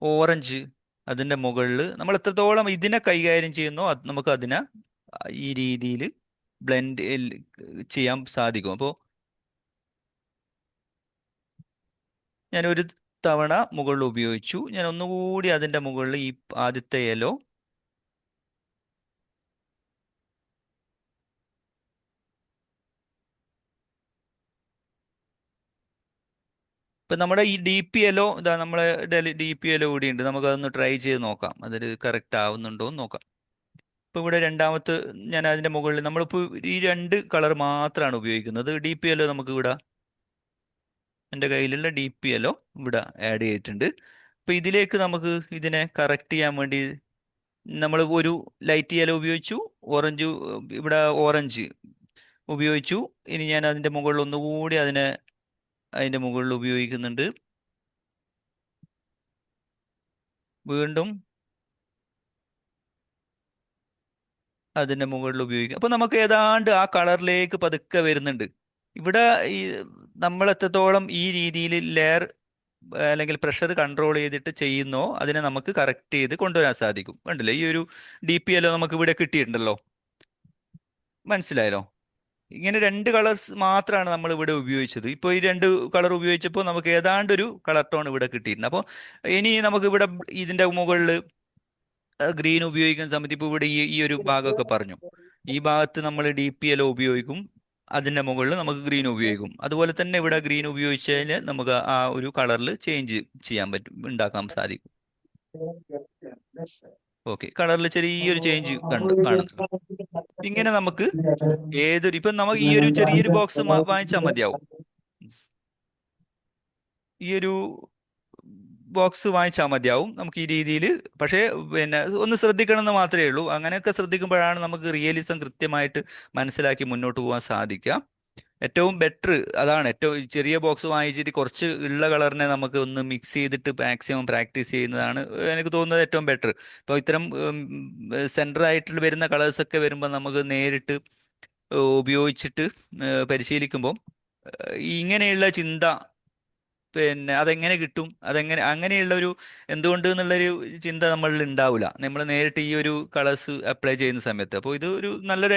Speaker 1: ഓറഞ്ച് അതിൻ്റെ മുകളിൽ നമ്മൾ എത്രത്തോളം ഇതിനെ കൈകാര്യം ചെയ്യുന്നോ അത് നമുക്ക് അതിനെ ഈ രീതിയിൽ ബ്ലെൻഡ് ചെയ്യാൻ സാധിക്കും. അപ്പോൾ ഞാൻ ഒരു തവണ മുകളിൽ ഉപയോഗിച്ചു. ഞാൻ ഒന്നുകൂടി അതിൻ്റെ മുകളിൽ ഈ ആദ്യത്തെ യെല്ലോ ഇപ്പം നമ്മുടെ ഈ ഡി പി യെല്ലോ ഇതാ നമ്മളെ ഡി പി യെല്ലോ കൂടി ഉണ്ട്. നമുക്കതൊന്ന് ട്രൈ ചെയ്ത് നോക്കാം, അതിൽ കറക്റ്റ് ആവുന്നുണ്ടോ എന്ന് നോക്കാം. ഇപ്പോൾ ഇവിടെ രണ്ടാമത്തെ ഞാൻ അതിൻ്റെ മുകളിൽ നമ്മളിപ്പോൾ ഈ രണ്ട് കളർ മാത്രമാണ് ഉപയോഗിക്കുന്നത്. ഡി പി യെല്ലോ നമുക്ക് ഇവിടെ എൻ്റെ കയ്യിലുള്ള ഡി പി യെല്ലോ ഇവിടെ ആഡ് ചെയ്തിട്ടുണ്ട്. അപ്പോൾ ഇതിലേക്ക് നമുക്ക് ഇതിനെ കറക്റ്റ് ചെയ്യാൻ വേണ്ടി നമ്മൾ ഒരു ലൈറ്റ് യെല്ലോ ഉപയോഗിച്ചു, ഓറഞ്ച് ഇവിടെ ഓറഞ്ച് ഉപയോഗിച്ചു. ഇനി ഞാൻ അതിൻ്റെ മുകളിൽ ഒന്നുകൂടി അതിൻ്റെ മുകളിൽ ഉപയോഗിക്കുന്നുണ്ട്. വീണ്ടും അതിൻ്റെ മുകളിൽ ഉപയോഗിക്കും. അപ്പോൾ നമുക്ക് ഏതാണ്ട് ആ കളറിലേക്ക് പതുക്കെ വരുന്നുണ്ട്. ഇവിടെ ഈ നമ്മൾ എത്രത്തോളം ഈ രീതിയിൽ ലെയർ അല്ലെങ്കിൽ പ്രഷർ കൺട്രോൾ ചെയ്തിട്ട് ചെയ്യുന്നോ അതിനെ നമുക്ക് കറക്റ്റ് ചെയ്ത് കൊണ്ടുവരാൻ സാധിക്കും. കണ്ടില്ലേ, ഈ ഒരു ഡി പി എല്ലോ നമുക്ക് ഇവിടെ കിട്ടിയിട്ടുണ്ടല്ലോ. മനസ്സിലായല്ലോ? ഇങ്ങനെ രണ്ട് കളേഴ്സ് മാത്രമാണ് നമ്മൾ ഇവിടെ ഉപയോഗിച്ചത്. ഇപ്പോൾ ഈ രണ്ട് കളർ ഉപയോഗിച്ചപ്പോൾ നമുക്ക് ഏതാണ്ട് ഒരു കളർ ടോൺ ഇവിടെ കിട്ടിയിട്ടുണ്ട്. അപ്പോൾ ഇനി നമുക്ക് ഇവിടെ ഇതിൻ്റെ മുകളിൽ ഗ്രീൻ ഉപയോഗിക്കുന്ന സമയത്ത് ഇപ്പോൾ ഇവിടെ ഈ ഒരു ഭാഗമൊക്കെ പറഞ്ഞു, ഈ ഭാഗത്ത് നമ്മൾ ഡി പി എല്ലോ ഉപയോഗിക്കും, അതിൻ്റെ മുകളിൽ നമുക്ക് ഗ്രീൻ ഉപയോഗിക്കും. അതുപോലെ തന്നെ ഇവിടെ ഗ്രീൻ ഉപയോഗിച്ച് കഴിഞ്ഞാൽ നമുക്ക് ആ ഒരു കളറിൽ ചേഞ്ച് ചെയ്യാൻ പറ്റും, ഉണ്ടാക്കാൻ സാധിക്കും. ഓക്കെ, കളറിൽ ചെറിയൊരു ചേഞ്ച് കാണുന്നുണ്ട്. ഇങ്ങനെ നമുക്ക് ഇപ്പം നമുക്ക് ഈ ഒരു ചെറിയൊരു ബോക്സ് വാങ്ങിച്ചാൽ മതിയാവും. ഈ ഒരു ബോക്സ് വാങ്ങിച്ചാൽ മതിയാവും നമുക്ക് ഈ രീതിയിൽ. പക്ഷേ പിന്നെ ഒന്ന് ശ്രദ്ധിക്കണം എന്ന് മാത്രമേ ഉള്ളൂ. അങ്ങനെയൊക്കെ ശ്രദ്ധിക്കുമ്പോഴാണ് നമുക്ക് റിയലിസം കൃത്യമായിട്ട് മനസ്സിലാക്കി മുന്നോട്ട് പോകാൻ സാധിക്കുക. ഏറ്റവും ബെറ്റർ അതാണ്. ഏറ്റവും ചെറിയ ബോക്സ് വാങ്ങിച്ചിട്ട് കുറച്ച് ഉള്ള കളറിനെ നമുക്ക് ഒന്ന് മിക്സ് ചെയ്തിട്ട് മാക്സിമം പ്രാക്ടീസ് ചെയ്യുന്നതാണ് എനിക്ക് തോന്നുന്നത് ഏറ്റവും ബെറ്റർ. ഇപ്പോൾ ഇത്തരം സെൻറ്റർ ആയിട്ട് വരുന്ന കളേഴ്സൊക്കെ വരുമ്പോൾ നമുക്ക് നേരിട്ട് ഉപയോഗിച്ചിട്ട് പരിശീലിക്കുമ്പോൾ ഇങ്ങനെയുള്ള ചിന്ത, പിന്നെ അതെങ്ങനെ കിട്ടും, അതെങ്ങനെ അങ്ങനെയുള്ള ഒരു എന്തുകൊണ്ട് എന്നുള്ളൊരു ചിന്ത നമ്മളിൽ ഉണ്ടാവില്ല, നമ്മൾ നേരിട്ട് ഈ ഒരു കളേഴ്സ് അപ്ലൈ ചെയ്യുന്ന സമയത്ത്. അപ്പോൾ ഇത് ഒരു നല്ലൊരു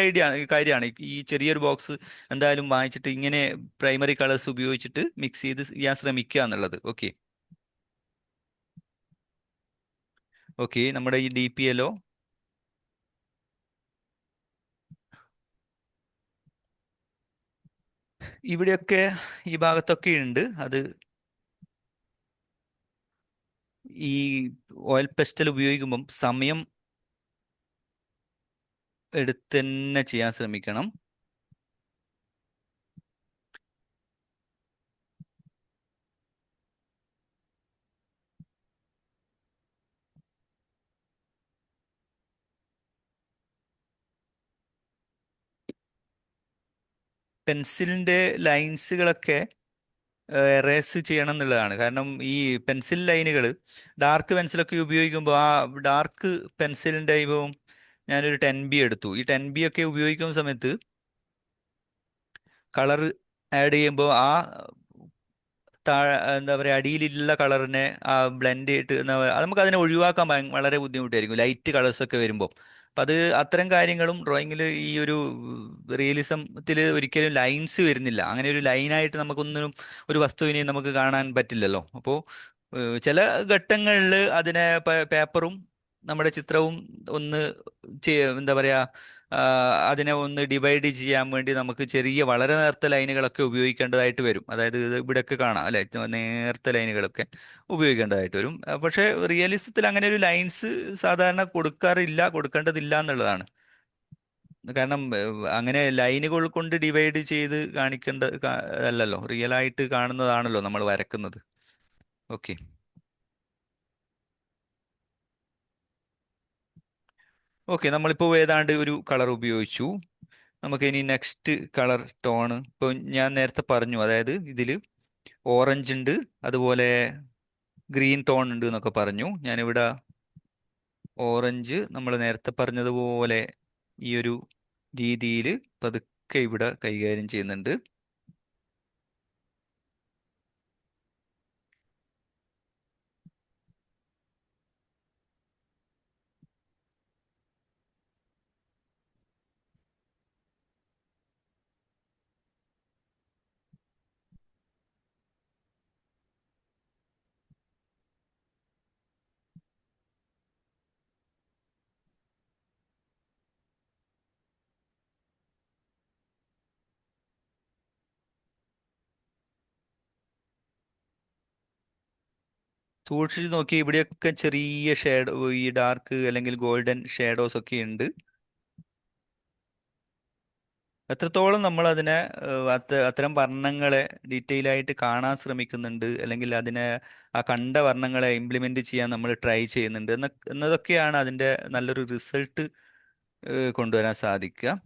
Speaker 1: കാര്യമാണ്. ഈ ചെറിയൊരു ബോക്സ് എന്തായാലും വാങ്ങിച്ചിട്ട് ഇങ്ങനെ പ്രൈമറി കളേഴ്സ് ഉപയോഗിച്ചിട്ട് മിക്സ് ചെയ്ത് ചെയ്യാൻ ശ്രമിക്കുക എന്നുള്ളത്. ഓക്കെ. ഓക്കെ, നമ്മുടെ ഈ ഡി പി എല്ലോ ഇവിടെയൊക്കെ ഈ ഭാഗത്തൊക്കെ ഉണ്ട്. അത് ഈ ഓയിൽ പെസ്റ്റൽ ഉപയോഗിക്കുമ്പം സമയം എടുത്ത് തന്നെ ചെയ്യാൻ ശ്രമിക്കണം. പെൻസിലിൻ്റെ ലൈൻസുകളൊക്കെ എറേസ് ചെയ്യണം എന്നുള്ളതാണ്. കാരണം ഈ പെൻസിൽ ലൈനുകൾ ഡാർക്ക് പെൻസിലൊക്കെ ഉപയോഗിക്കുമ്പോൾ ആ ഡാർക്ക് പെൻസിലിൻ്റെ ഇപ്പം ഞാനൊരു 10B എടുത്തു. ഈ 10B ഒക്കെ ഉപയോഗിക്കുന്ന സമയത്ത് കളർ ആഡ് ചെയ്യുമ്പോൾ ആ എന്താ പറയുക, അടിയിലുള്ള കളറിനെ ആ ബ്ലെൻഡ് ചെയ്തിട്ട് അത് നമുക്ക് അതിനെ ഒഴിവാക്കാൻ വളരെ ബുദ്ധിമുട്ടായിരിക്കും ലൈറ്റ് കളേഴ്സൊക്കെ വരുമ്പോൾ. അപ്പം അത് അത്തരം കാര്യങ്ങളും ഡ്രോയിങ്ങിൽ ഈ ഒരു റിയലിസത്തിൽ ഒരിക്കലും ലൈൻസ് വരുന്നില്ല. അങ്ങനെ ഒരു ലൈനായിട്ട് നമുക്കൊന്നിനും ഒരു വസ്തുവിനെയും നമുക്ക് കാണാൻ പറ്റില്ലല്ലോ. അപ്പോൾ ചില ഘട്ടങ്ങളിൽ അതിനെ പേപ്പറും നമ്മുടെ ചിത്രവും ഒന്ന് എന്താ പറയുക, അതിനെ ഒന്ന് ഡിവൈഡ് ചെയ്യാൻ വേണ്ടി നമുക്ക് ചെറിയ വളരെ നേർത്ത ലൈനുകളൊക്കെ ഉപയോഗിക്കേണ്ടതായിട്ട് വരും. അതായത് ഇത് ഇവിടെയൊക്കെ കാണാം അല്ലെ, നേർത്ത ലൈനുകളൊക്കെ ഉപയോഗിക്കേണ്ടതായിട്ട് വരും. പക്ഷേ റിയലിസത്തിൽ അങ്ങനെ ഒരു ലൈൻസ് സാധാരണ കൊടുക്കാറില്ല, കൊടുക്കേണ്ടതില്ല എന്നുള്ളതാണ്. കാരണം അങ്ങനെ ലൈനുകൾ കൊണ്ട് ഡിവൈഡ് ചെയ്ത് കാണിക്കേണ്ട അല്ലല്ലോ, റിയൽ ആയിട്ട് കാണുന്നതാണല്ലോ നമ്മൾ വരക്കുന്നത്. ഓക്കെ. ഓക്കെ, നമ്മളിപ്പോൾ ഏതാണ്ട് ഒരു കളർ ഉപയോഗിച്ചു. നമുക്ക് ഇനി നെക്സ്റ്റ് കളർ ടോണ് ഇപ്പോൾ ഞാൻ നേരത്തെ പറഞ്ഞു, അതായത് ഇതിൽ ഓറഞ്ച് ഉണ്ട്, അതുപോലെ ഗ്രീൻ ടോൺ ഉണ്ട് എന്നൊക്കെ പറഞ്ഞു. ഞാനിവിടെ ഓറഞ്ച് നമ്മൾ നേരത്തെ പറഞ്ഞതുപോലെ ഈ ഒരു രീതിയിൽ പതുക്കെ ഇവിടെ കൈകാര്യം ചെയ്യുന്നുണ്ട്. സൂക്ഷിച്ച് നോക്കി ഇവിടെയൊക്കെ ചെറിയ ഷേഡോ, ഈ ഡാർക്ക് അല്ലെങ്കിൽ ഗോൾഡൻ ഷേഡോസ് ഒക്കെ ഉണ്ട്. എത്രത്തോളം നമ്മൾ അതിനെ അത്തരം വർണ്ണങ്ങളെ ഡീറ്റെയിൽ ആയിട്ട് കാണാൻ ശ്രമിക്കുന്നുണ്ട്, അല്ലെങ്കിൽ അതിനെ ആ കണ്ട വർണ്ണങ്ങളെ ഇംപ്ലിമെന്റ് ചെയ്യാൻ നമ്മൾ ട്രൈ ചെയ്യുന്നുണ്ട് എന്നതൊക്കെയാണ് അതിന്റെ നല്ലൊരു റിസൾട്ട് കൊണ്ടുവരാൻ സാധിക്കുക.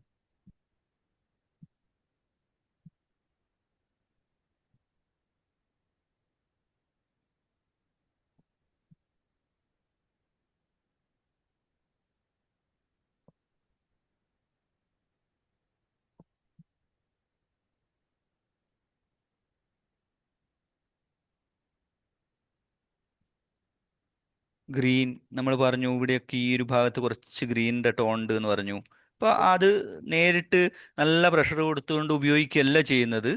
Speaker 1: ഗ്രീൻ നമ്മൾ പറഞ്ഞു, ഇവിടെയൊക്കെ ഈ ഒരു ഭാഗത്ത് കുറച്ച് ഗ്രീനിന്റെ ടോൺ ഉണ്ട് എന്ന് പറഞ്ഞു. അപ്പൊ അത് നേരിട്ട് നല്ല പ്രഷർ കൊടുത്തുകൊണ്ട് ഉപയോഗിക്കുകയല്ല ചെയ്യുന്നത്,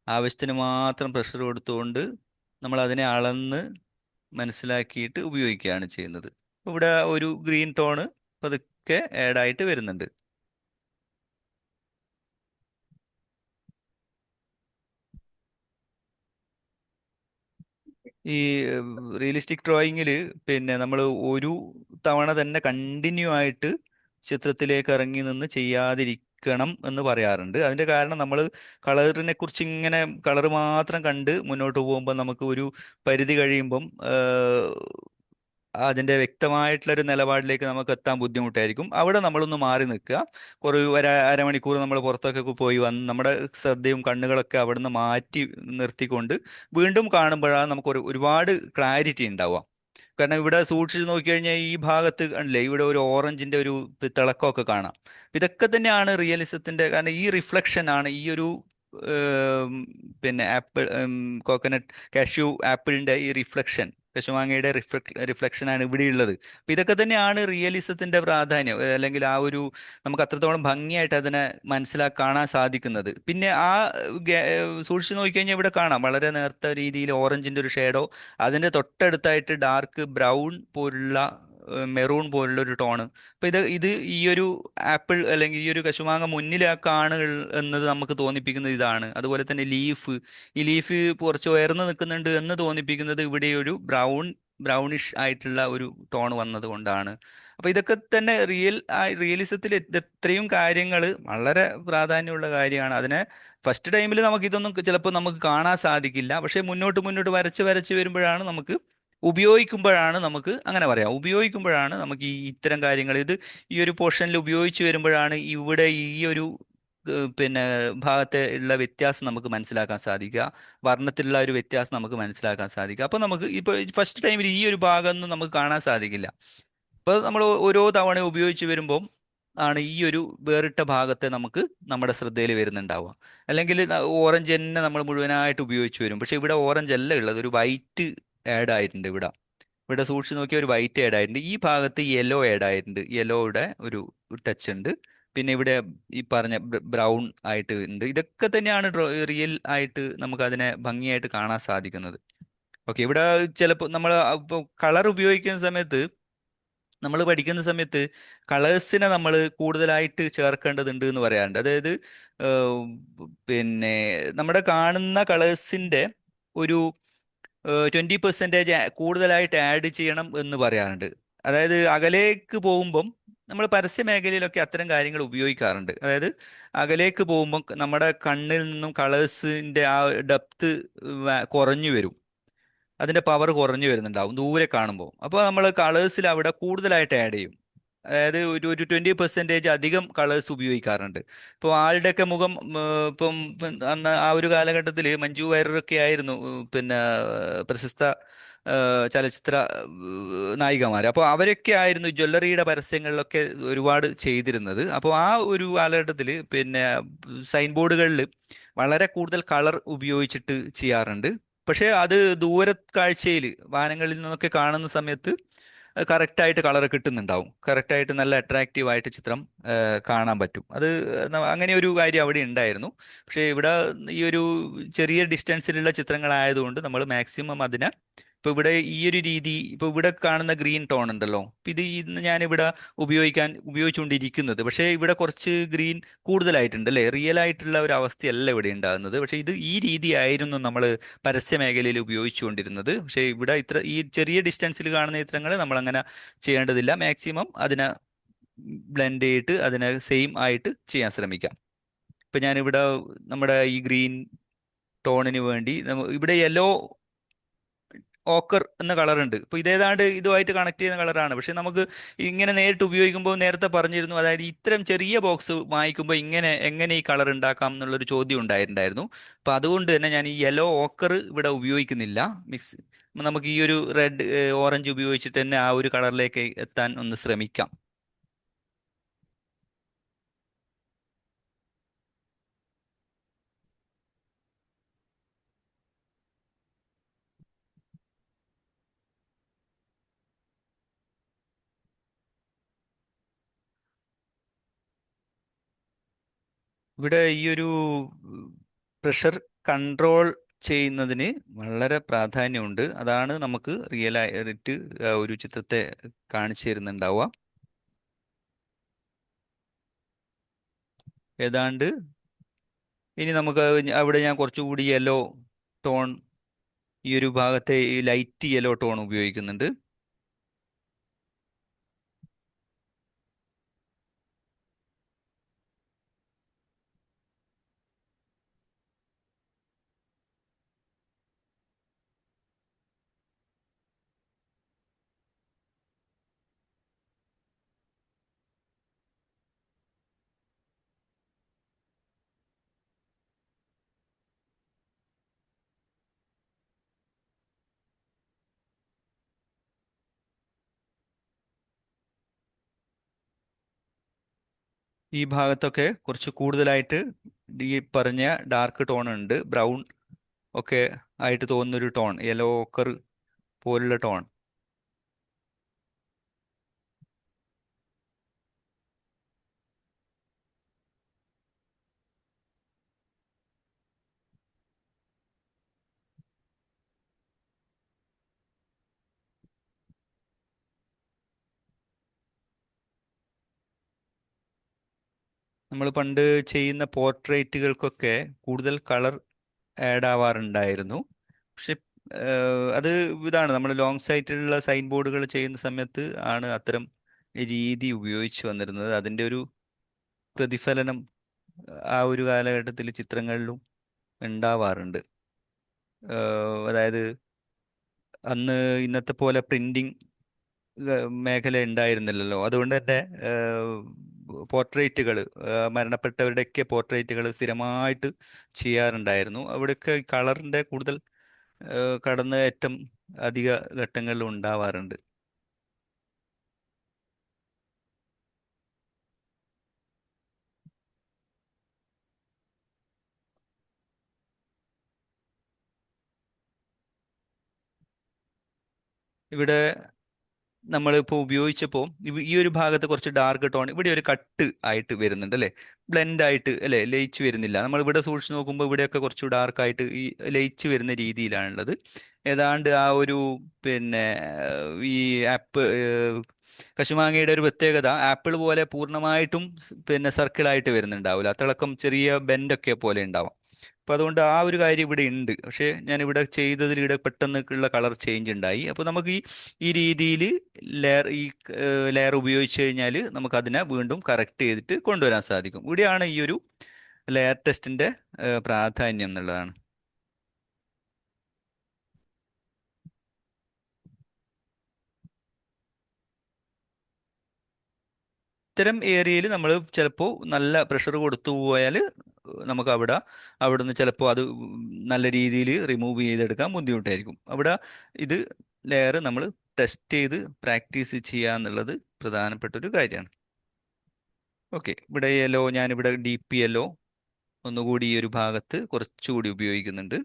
Speaker 1: ആവശ്യത്തിന് മാത്രം പ്രഷർ കൊടുത്തുകൊണ്ട് നമ്മൾ അതിനെ അളന്ന് മനസ്സിലാക്കിയിട്ട് ഉപയോഗിക്കുകയാണ് ചെയ്യുന്നത്. ഇവിടെ ഒരു ഗ്രീൻ ടോണ് പതുക്കെ ആഡ് ആയിട്ട് വരുന്നുണ്ട്. ഈ റിയലിസ്റ്റിക് ഡ്രോയിങ്ങിൽ പിന്നെ നമ്മൾ ഒരു തവണ തന്നെ കണ്ടിന്യൂ ആയിട്ട് ചിത്രത്തിലേക്ക് ഇറങ്ങി നിന്ന് ചെയ്യാതിരിക്കണം എന്ന് പറയാറുണ്ട്. അതിന്റെ കാരണം നമ്മൾ കളറിനെ കുറിച്ച് ഇങ്ങനെ കളർ മാത്രം കണ്ട് മുന്നോട്ട് പോകുമ്പോൾ നമുക്ക് ഒരു പരിധി കഴിയുമ്പം അതിന്റെ വ്യക്തമായിട്ടുള്ള ഒരു നിലപാടിലേക്ക് നമുക്ക് എത്താൻ ബുദ്ധിമുട്ടായിരിക്കും. അവിടെ നമ്മളൊന്ന് മാറി നിൽക്കുക. അരമണിക്കൂർ നമ്മൾ പുറത്തൊക്കെ പോയി വന്ന് നമ്മുടെ ശ്രദ്ധയും കണ്ണുകളൊക്കെ അവിടുന്ന് മാറ്റി നിർത്തിക്കൊണ്ട് വീണ്ടും കാണുമ്പോഴാണ് നമുക്ക് ഒരുപാട് ക്ലാരിറ്റി ഉണ്ടാവുക. കാരണം ഇവിടെ സൂക്ഷിച്ച് നോക്കിക്കഴിഞ്ഞാൽ ഈ ഭാഗത്ത് കണ്ടില്ലേ, ഇവിടെ ഒരു ഓറഞ്ചിന്റെ ഒരു തിളക്കമൊക്കെ കാണാം. ഇതൊക്കെ തന്നെയാണ് റിയലിസത്തിന്റെ, കാരണം ഈ റിഫ്ലക്ഷൻ ആണ് ഈ ഒരു ഏം, പിന്നെ ആപ്പിൾ, കോക്കനട്ട്, കാഷ്യൂ ആപ്പിളിന്റെ ഈ റിഫ്ലക്ഷൻ, കശുമാങ്ങയുടെ റിഫ്ലക്ഷൻ ആണ് ഇവിടെയുള്ളത്. അപ്പൊ ഇതൊക്കെ തന്നെയാണ് റിയലിസത്തിന്റെ പ്രാധാന്യം, അല്ലെങ്കിൽ ആ ഒരു നമുക്ക് അത്രത്തോളം ഭംഗിയായിട്ട് അതിനെ കാണാൻ സാധിക്കുന്നത്. പിന്നെ ആ സൂക്ഷിച്ച് നോക്കിക്കഴിഞ്ഞാൽ ഇവിടെ കാണാം വളരെ നേർത്ത രീതിയിൽ ഓറഞ്ചിന്റെ ഒരു ഷേഡോ, അതിന്റെ തൊട്ടടുത്തായിട്ട് ഡാർക്ക് ബ്രൗൺ പോലുള്ള, മെറൂൺ പോലുള്ള ഒരു ടോണ്. അപ്പൊ ഇത് ഈ ഒരു ആപ്പിൾ അല്ലെങ്കിൽ ഈ ഒരു കശുമാങ്ങ മുന്നിലേക്കാണ് എന്നത് നമുക്ക് തോന്നിപ്പിക്കുന്നത് ഇതാണ്. അതുപോലെ തന്നെ ഈ ലീഫ് കുറച്ച് ഉയർന്നു നിൽക്കുന്നുണ്ട് എന്ന് തോന്നിപ്പിക്കുന്നത് ഇവിടെ ഒരു ബ്രൗണിഷ് ആയിട്ടുള്ള ഒരു ടോൺ വന്നത് കൊണ്ടാണ്. അപ്പൊ ഇതൊക്കെ തന്നെ റിയലിസത്തിൽ ഇത്രയും കാര്യങ്ങൾ വളരെ പ്രാധാന്യമുള്ള കാര്യമാണ്. അതിനെ ഫസ്റ്റ് ടൈമിൽ നമുക്ക് ഇതൊന്നും ചിലപ്പോൾ നമുക്ക് കാണാൻ സാധിക്കില്ല. പക്ഷെ മുന്നോട്ട് മുന്നോട്ട് വരച്ച് വരച്ച് വരുമ്പോഴാണ് നമുക്ക്, ഉപയോഗിക്കുമ്പോഴാണ് നമുക്ക് അങ്ങനെ പറയാം, ഉപയോഗിക്കുമ്പോഴാണ് നമുക്ക് ഈ ഇത്തരം കാര്യങ്ങൾ ഈ ഒരു പോർഷനിൽ ഉപയോഗിച്ച് വരുമ്പോഴാണ് ഇവിടെ ഈ ഒരു പിന്നെ ഭാഗത്തെ ഉള്ള വ്യത്യാസം നമുക്ക് മനസ്സിലാക്കാൻ സാധിക്കുക, വർണ്ണത്തിലുള്ള ഒരു വ്യത്യാസം നമുക്ക് മനസ്സിലാക്കാൻ സാധിക്കുക. അപ്പോൾ നമുക്ക് ഇപ്പോൾ ഫസ്റ്റ് ടൈമിൽ ഈ ഒരു ഭാഗമൊന്നും നമുക്ക് കാണാൻ സാധിക്കില്ല. അപ്പോൾ നമ്മൾ ഓരോ തവണ ഉപയോഗിച്ച് വരുമ്പം ആണ് ഈ ഒരു വേറിട്ട ഭാഗത്തെ നമുക്ക് നമ്മുടെ ശ്രദ്ധയിൽ വരുന്നുണ്ടാവുക. അല്ലെങ്കിൽ ഓറഞ്ച് തന്നെ നമ്മൾ മുഴുവനായിട്ട് ഉപയോഗിച്ച് വരും, പക്ഷെ ഇവിടെ ഓറഞ്ച് അല്ല ഉള്ളത്, ഒരു വൈറ്റ് ആഡ് ആയിട്ടുണ്ട് ഇവിടെ. ഇവിടെ സൂക്ഷിച്ച് നോക്കിയ ഒരു വൈറ്റ് ആഡ് ആയിട്ടുണ്ട്, ഈ ഭാഗത്ത് യെല്ലോ ആഡ് ആയിട്ടുണ്ട്, യെല്ലോയുടെ ഒരു ടച്ച് ഉണ്ട്. പിന്നെ ഇവിടെ ഈ പറഞ്ഞ ബ്രൗൺ ആയിട്ട് ഉണ്ട്. ഇതൊക്കെ തന്നെയാണ് റിയൽ ആയിട്ട് നമുക്ക് അതിനെ ഭംഗിയായിട്ട് കാണാൻ സാധിക്കുന്നത്. ഓക്കെ, ഇവിടെ ചിലപ്പോൾ നമ്മൾ ഇപ്പോൾ കളർ ഉപയോഗിക്കുന്ന സമയത്ത്, നമ്മൾ പഠിക്കുന്ന സമയത്ത് കളേഴ്സിനെ നമ്മൾ കൂടുതലായിട്ട് ചേർക്കേണ്ടതുണ്ട് എന്ന് പറയാറുണ്ട്. അതായത് ഏഹ്, പിന്നെ നമ്മുടെ കാണുന്ന കളേഴ്സിന്റെ ഒരു 20% കൂടുതലായിട്ട് ആഡ് ചെയ്യണം എന്ന് പറയാറുണ്ട്. അതായത് അകലേക്ക് പോകുമ്പം നമ്മൾ പരസ്യ മേഖലയിലൊക്കെ അത്തരം കാര്യങ്ങൾ ഉപയോഗിക്കാറുണ്ട്. അതായത് അകലേക്ക് പോകുമ്പം നമ്മുടെ കണ്ണിൽ നിന്നും കളേഴ്സിന്റെ ആ ഡെപ്ത് കുറഞ്ഞു വരും, അതിന്റെ പവർ കുറഞ്ഞു വരുന്നുണ്ടാവും ദൂരെ കാണുമ്പോൾ. അപ്പോൾ നമ്മൾ കളേഴ്സിൽ അവിടെ കൂടുതലായിട്ട് ആഡ് ചെയ്യും. അതായത് ഒരു 20% അധികം കളേഴ്സ് ഉപയോഗിക്കാറുണ്ട്. ഇപ്പോൾ ആളുടെയൊക്കെ മുഖം ഇപ്പം അന്ന് ആ ഒരു കാലഘട്ടത്തിൽ മഞ്ജു വാര്യരൊക്കെ ആയിരുന്നു പിന്നെ പ്രശസ്ത ചലച്ചിത്ര നായികമാർ. അപ്പോൾ അവരൊക്കെ ആയിരുന്നു ജ്വല്ലറിയുടെ പരസ്യങ്ങളിലൊക്കെ ഒരുപാട് ചെയ്തിരുന്നത്. അപ്പോൾ ആ ഒരു കാലഘട്ടത്തിൽ പിന്നെ സൈൻ ബോർഡുകളിൽ വളരെ കൂടുതൽ കളർ ഉപയോഗിച്ചിട്ട് ചെയ്യാറുണ്ട്. പക്ഷേ അത് ദൂര കാഴ്ചയിൽ വാഹനങ്ങളിൽ നിന്നൊക്കെ കാണുന്ന സമയത്ത് കറക്റ്റായിട്ട് കളർ കിട്ടുന്നുണ്ടാവും, കറക്റ്റായിട്ട് നല്ല അട്രാക്റ്റീവ് ആയിട്ട് ചിത്രം കാണാൻ പറ്റും. അത് അങ്ങനെ ഒരു കാര്യം അവിടെ ഉണ്ടായിരുന്നു. പക്ഷേ ഇവിടെ ഈ ഒരു ചെറിയ ഡിസ്റ്റൻസിലുള്ള ചിത്രങ്ങളായതുകൊണ്ട് നമ്മൾ മാക്സിമം അതിനെ ഇപ്പൊ ഇവിടെ ഈ ഒരു രീതി, ഇപ്പൊ ഇവിടെ കാണുന്ന ഗ്രീൻ ടോൺ ഉണ്ടല്ലോ, ഇപ്പൊ ഇത് ഇന്ന് ഞാനിവിടെ ഉപയോഗിച്ചുകൊണ്ടിരിക്കുന്നത്, പക്ഷേ ഇവിടെ കുറച്ച് ഗ്രീൻ കൂടുതലായിട്ടുണ്ട് അല്ലേ? റിയൽ ആയിട്ടുള്ള ഒരു അവസ്ഥയല്ല ഇവിടെ ഉണ്ടാകുന്നത്. പക്ഷേ ഇത് ഈ രീതിയായിരുന്നു നമ്മൾ പരസ്യ മേഖലയിൽ ഉപയോഗിച്ചുകൊണ്ടിരുന്നത്. പക്ഷേ ഇവിടെ ഈ ചെറിയ ഡിസ്റ്റൻസിൽ കാണുന്ന ചിത്രങ്ങൾ നമ്മൾ അങ്ങനെ ചെയ്യേണ്ടതില്ല. മാക്സിമം അതിനെ ബ്ലെൻഡ് ചെയ്തിട്ട് അതിനെ സെയിം ആയിട്ട് ചെയ്യാൻ ശ്രമിക്കാം. ഇപ്പൊ ഞാനിവിടെ നമ്മുടെ ഈ ഗ്രീൻ ടോണിന് വേണ്ടി ഇവിടെ യെല്ലോ ഓക്കർ എന്ന കളർ ഉണ്ട്. ഇപ്പൊ ഇതേതാണ്ട് ഇതുമായിട്ട് കണക്ട് ചെയ്യുന്ന കളറാണ്. പക്ഷെ നമുക്ക് ഇങ്ങനെ നേരിട്ട് ഉപയോഗിക്കുമ്പോൾ നേരത്തെ പറഞ്ഞിരുന്നു, അതായത് ഇത്തരം ചെറിയ ബോക്സ് വാങ്ങിക്കുമ്പോൾ എങ്ങനെ ഈ കളർ ഉണ്ടാക്കാം എന്നുള്ളൊരു ചോദ്യം ഉണ്ടായിട്ടുണ്ടായിരുന്നു. അപ്പൊ അതുകൊണ്ട് തന്നെ ഞാൻ ഈ യെല്ലോ ഓക്കർ ഇവിടെ ഉപയോഗിക്കുന്നില്ല. മിക്സ് നമുക്ക് ഈ ഒരു റെഡ് ഓറഞ്ച് ഉപയോഗിച്ചിട്ട് തന്നെ ആ ഒരു കളറിലേക്ക് എത്താൻ ഒന്ന് ശ്രമിക്കാം. ഇവിടെ ഈ ഒരു പ്രഷർ കൺട്രോൾ ചെയ്യുന്നതിന് വളരെ പ്രാധാന്യമുണ്ട്. അതാണ് നമുക്ക് റിയൽ ആയിട്ട് ഒരു ചിത്രത്തെ കാണിച്ചു തരുന്നുണ്ടാവുക. ഏതാണ്ട് ഇനി നമുക്ക് അവിടെ ഞാൻ കുറച്ചുകൂടി യെല്ലോ ടോൺ, ഈ ഒരു ഭാഗത്തെ ഈ ലൈറ്റ് യെല്ലോ ടോൺ ഉപയോഗിക്കുന്നുണ്ട്. ഈ ഭാഗത്തൊക്കെ കുറച്ച് കൂടുതലായിട്ട് ഈ പറഞ്ഞ ഡാർക്ക് ടോൺ ഉണ്ട്, ബ്രൗൺ ഒക്കെ ആയിട്ട് തോന്നുന്നൊരു ടോൺ, യെല്ലോ ഓക്കർ പോലുള്ള ടോൺ. നമ്മൾ പണ്ട് ചെയ്യുന്ന പോർട്രേറ്റുകൾക്കൊക്കെ കൂടുതൽ കളർ ആഡ് ആവാറുണ്ടായിരുന്നു. പക്ഷെ അത് ഇതാണ് നമ്മൾ ലോങ് സൈറ്റിലുള്ള സൈൻ ബോർഡുകൾ ചെയ്യുന്ന സമയത്ത് ആണ് അത്തരം രീതി ഉപയോഗിച്ച് വന്നിരുന്നത്. അതിൻ്റെ ഒരു പ്രതിഫലനം ആ ഒരു കാലഘട്ടത്തിൽ ചിത്രങ്ങളിലും ഉണ്ടാവാറുണ്ട്. അതായത് അന്ന് ഇന്നത്തെ പോലെ പ്രിന്റിംഗ് മേഖല ഉണ്ടായിരുന്നില്ലല്ലോ. അതുകൊണ്ട് തന്നെ പോർട്രേറ്റുകൾ, മരണപ്പെട്ടവരുടെയൊക്കെ പോർട്രേറ്റുകൾ സ്ഥിരമായിട്ട് ചെയ്യാറുണ്ടായിരുന്നു. അവിടെയൊക്കെ കളറിൻ്റെ കൂടുതൽ കടന്നുകയറ്റം അധിക ഘട്ടങ്ങളിൽ ഉണ്ടാവാറുണ്ട്. ഇവിടെ നമ്മളിപ്പോൾ ഉപയോഗിച്ചപ്പോൾ ഈ ഒരു ഭാഗത്ത് കുറച്ച് ഡാർക്ക് ടോൺ ഇവിടെ ഒരു കട്ട് ആയിട്ട് വരുന്നുണ്ട് അല്ലേ? ബ്ലെൻഡ് ആയിട്ട് അല്ലേ, ലയിച്ച് വരുന്നില്ല. നമ്മൾ ഇവിടെ സൂക്ഷിച്ച് നോക്കുമ്പോൾ ഇവിടെയൊക്കെ കുറച്ച് ഡാർക്ക് ആയിട്ട് ഈ ലയിച്ച് വരുന്ന രീതിയിലാണുള്ളത്. ഏതാണ്ട് ആ ഒരു പിന്നെ ഈ ആപ്പിൾ കശുമാങ്ങയുടെ ഒരു പ്രത്യേകത, ആപ്പിൾ പോലെ പൂർണ്ണമായിട്ടും പിന്നെ സർക്കിളായിട്ട് വരുന്നുണ്ടാവില്ല. തിളക്കം ചെറിയ ബെൻഡൊക്കെ പോലെ ഉണ്ടാവാം. അപ്പോൾ അതുകൊണ്ട് ആ ഒരു കാര്യം ഇവിടെ ഉണ്ട്. പക്ഷേ ഞാൻ ഇവിടെ ചെയ്തതിൽ ഇവിടെ പെട്ടെന്നുള്ള കളർ ചേഞ്ച് ഉണ്ടായി. അപ്പോൾ നമുക്ക് ഈ രീതിയിൽ ഈ ലെയർ ഉപയോഗിച്ച് കഴിഞ്ഞാൽ നമുക്ക് അതിനെ വീണ്ടും കറക്റ്റ് ചെയ്തിട്ട് കൊണ്ടുവരാൻ സാധിക്കും. ഇവിടെയാണ് ഈ ഒരു ലെയർ ടെസ്റ്റിന്റെ പ്രാധാന്യം എന്നുള്ളതാണ്. ഇത്തരം ഏരിയയിൽ നമ്മൾ ചിലപ്പോൾ നല്ല പ്രഷർ കൊടുത്തു പോയാൽ നമുക്ക് അവിടുന്ന് ചിലപ്പോൾ അത് നല്ല രീതിയിൽ റിമൂവ് ചെയ്തെടുക്കാൻ ബുദ്ധിമുട്ടായിരിക്കും. അവിടെ ഇത് ലെയർ നമ്മൾ ടെസ്റ്റ് ചെയ്ത് പ്രാക്ടീസ് ചെയ്യുക എന്നുള്ളത് പ്രധാനപ്പെട്ട ഒരു കാര്യമാണ്. ഓക്കെ, ഇവിടെ യെല്ലോ, ഞാനിവിടെ ഡീപ്പ് യെല്ലോ ഒന്നുകൂടി ഈ ഒരു ഭാഗത്ത് കുറച്ചുകൂടി ഉപയോഗിക്കുന്നുണ്ട്.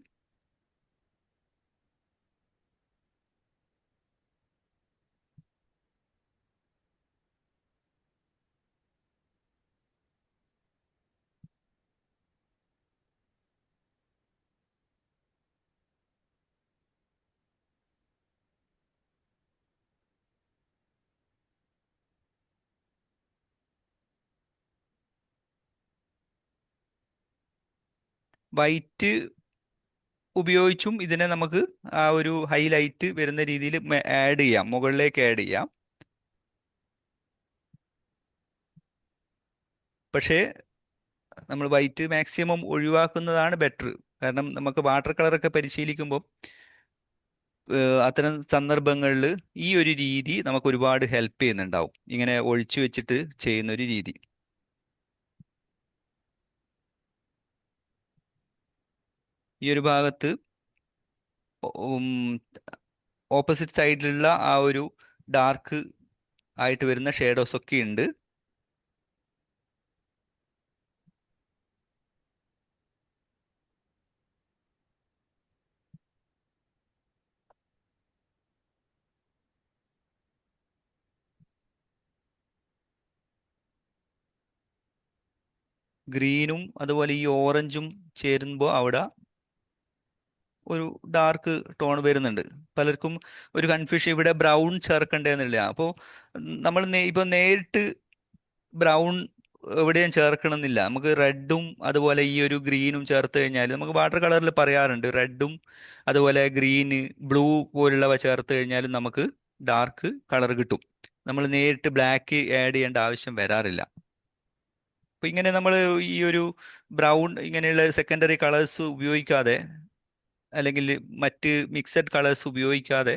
Speaker 1: വൈറ്റ് ഉപയോഗിച്ചും ഇതിനെ നമുക്ക് ആ ഒരു ഹൈലൈറ്റ് വരുന്ന രീതിയിൽ ആഡ് ചെയ്യാം, മുകളിലേക്ക് ആഡ് ചെയ്യാം. പക്ഷേ നമ്മൾ വൈറ്റ് മാക്സിമം ഒഴിവാക്കുന്നതാണ് ബെറ്റർ. കാരണം നമുക്ക് വാട്ടർ കളറൊക്കെ പരിശീലിക്കുമ്പോൾ അത്തരം സന്ദർഭങ്ങളിൽ ഈ ഒരു രീതി നമുക്ക് ഒരുപാട് ഹെൽപ്പ് ചെയ്യുന്നുണ്ടാവും, ഇങ്ങനെ ഒഴിച്ചു വെച്ചിട്ട് ചെയ്യുന്ന ഒരു രീതി. ഈ ഒരു ഭാഗത്ത് ഓപ്പോസിറ്റ് സൈഡിലുള്ള ആ ഒരു ഡാർക്ക് ആയിട്ട് വരുന്ന ഷേഡോസ് ഒക്കെ ഉണ്ട്. ഗ്രീനും അതുപോലെ ഈ ഓറഞ്ചും ചേരുമ്പോൾ അവിടെ ഒരു ഡാർക്ക് ടോൺ വരുന്നുണ്ട്. പലർക്കും ഒരു കൺഫ്യൂഷൻ ഇവിടെ ബ്രൗൺ ചേർക്കണ്ടേന്നില്ല. അപ്പോൾ നമ്മൾ ഇപ്പൊ നേരിട്ട് ബ്രൗൺ എവിടെയും ചേർക്കണമെന്നില്ല. നമുക്ക് റെഡും അതുപോലെ ഈ ഒരു ഗ്രീനും ചേർത്ത് കഴിഞ്ഞാൽ, നമുക്ക് വാട്ടർ കളറിൽ പറയാറുണ്ട് റെഡും അതുപോലെ ഗ്രീന് ബ്ലൂ പോലുള്ളവ ചേർത്ത് കഴിഞ്ഞാലും നമുക്ക് ഡാർക്ക് കളർ കിട്ടും. നമ്മൾ നേരിട്ട് ബ്ലാക്ക് ആഡ് ചെയ്യേണ്ട ആവശ്യം വരാറില്ല. അപ്പൊ ഇങ്ങനെ നമ്മൾ ഈ ഒരു ബ്രൗൺ ഇങ്ങനെയുള്ള സെക്കൻഡറി കളേഴ്സ് ഉപയോഗിക്കാതെ, അല്ലെങ്കിൽ മറ്റ് മിക്സഡ് കളേഴ്സ് ഉപയോഗിക്കാതെ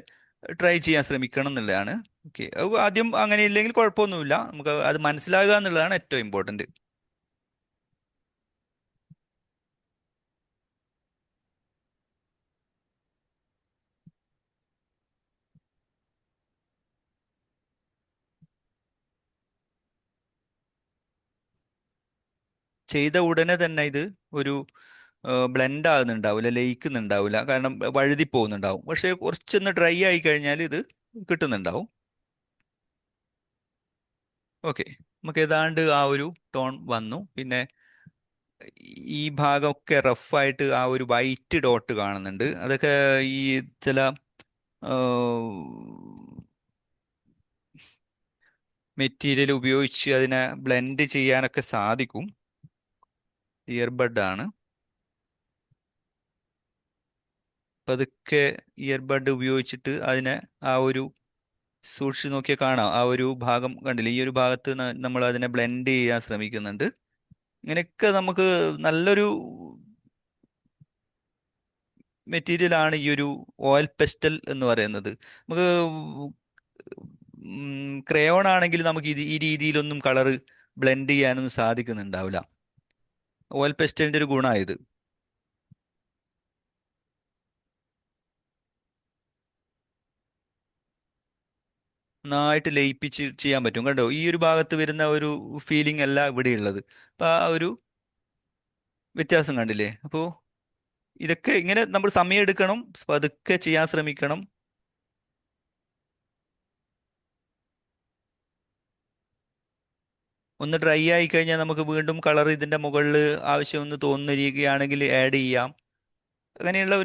Speaker 1: ട്രൈ ചെയ്യാൻ ശ്രമിക്കണം എന്നുള്ളതാണ്. ഓക്കെ, ആദ്യം അങ്ങനെ ഇല്ലെങ്കിൽ കുഴപ്പമൊന്നുമില്ല, നമുക്ക് അത് മനസ്സിലാകുക എന്നുള്ളതാണ് ഏറ്റവും ഇമ്പോർട്ടൻറ്റ്. ചെയ്ത ഉടനെ തന്നെ ഇത് ഒരു ബ്ലെൻഡ് ആകുന്നുണ്ടാവില്ല, ലയിക്കുന്നുണ്ടാവില്ല, കാരണം വഴുതി പോകുന്നുണ്ടാവും. പക്ഷേ കുറച്ചൊന്ന് ഡ്രൈ ആയി കഴിഞ്ഞാൽ ഇത് കിട്ടുന്നുണ്ടാവും. ഓക്കെ, നമുക്ക് ഏതാണ്ട് ആ ഒരു ടോൺ വന്നു. പിന്നെ ഈ ഭാഗമൊക്കെ റഫായിട്ട് ആ ഒരു വൈറ്റ് ഡോട്ട് കാണുന്നുണ്ട്. അതൊക്കെ ഈ ചില മെറ്റീരിയൽ ഉപയോഗിച്ച് അതിനെ ബ്ലെൻഡ് ചെയ്യാനൊക്കെ സാധിക്കും. ഇയർബഡ് ആണ്. പതുക്കെ ഇയർബഡ് ഉപയോഗിച്ചിട്ട് അതിനെ ആ ഒരു സൂക്ഷിച്ച് നോക്കിയാൽ കാണാം, ആ ഒരു ഭാഗം കണ്ടില്ലേ, ഈ ഒരു ഭാഗത്ത് നമ്മൾ അതിനെ ബ്ലെൻഡ് ചെയ്യാൻ ശ്രമിക്കുന്നുണ്ട്. ഇങ്ങനെയൊക്കെ നമുക്ക് നല്ലൊരു മെറ്റീരിയൽ ആണ് ഈ ഒരു ഓയിൽ പെസ്റ്റൽ എന്ന് പറയുന്നത്. നമുക്ക് ക്രയോൺ ആണെങ്കിൽ നമുക്ക് ഈ രീതിയിലൊന്നും കളറ് ബ്ലെൻഡ് ചെയ്യാനൊന്നും സാധിക്കുന്നുണ്ടാവില്ല. ഓയിൽ പെസ്റ്റലിന്റെ ഒരു ഗുണമായത്. നന്നായിട്ട് ലയിപ്പിച്ച് ചെയ്യാൻ പറ്റും. കണ്ടോ, ഈ ഒരു ഭാഗത്ത് വരുന്ന ഒരു ഫീലിംഗ് അല്ല ഇവിടെ ഉള്ളത്. അപ്പൊ ആ ഒരു വ്യത്യാസം കണ്ടില്ലേ? അപ്പോൾ ഇതൊക്കെ ഇങ്ങനെ നമ്മൾ സമയം എടുക്കണം, പതുക്കെ ചെയ്യാൻ ശ്രമിക്കണം. ഒന്ന് ഡ്രൈ ആയി കഴിഞ്ഞാൽ നമുക്ക് വീണ്ടും കളർ ഇതിന്റെ മുകളിൽ ആവശ്യമെന്ന് തോന്നുന്നിരിക്കുകയാണെങ്കിൽ ആഡ് ചെയ്യാം. അങ്ങനെയുള്ള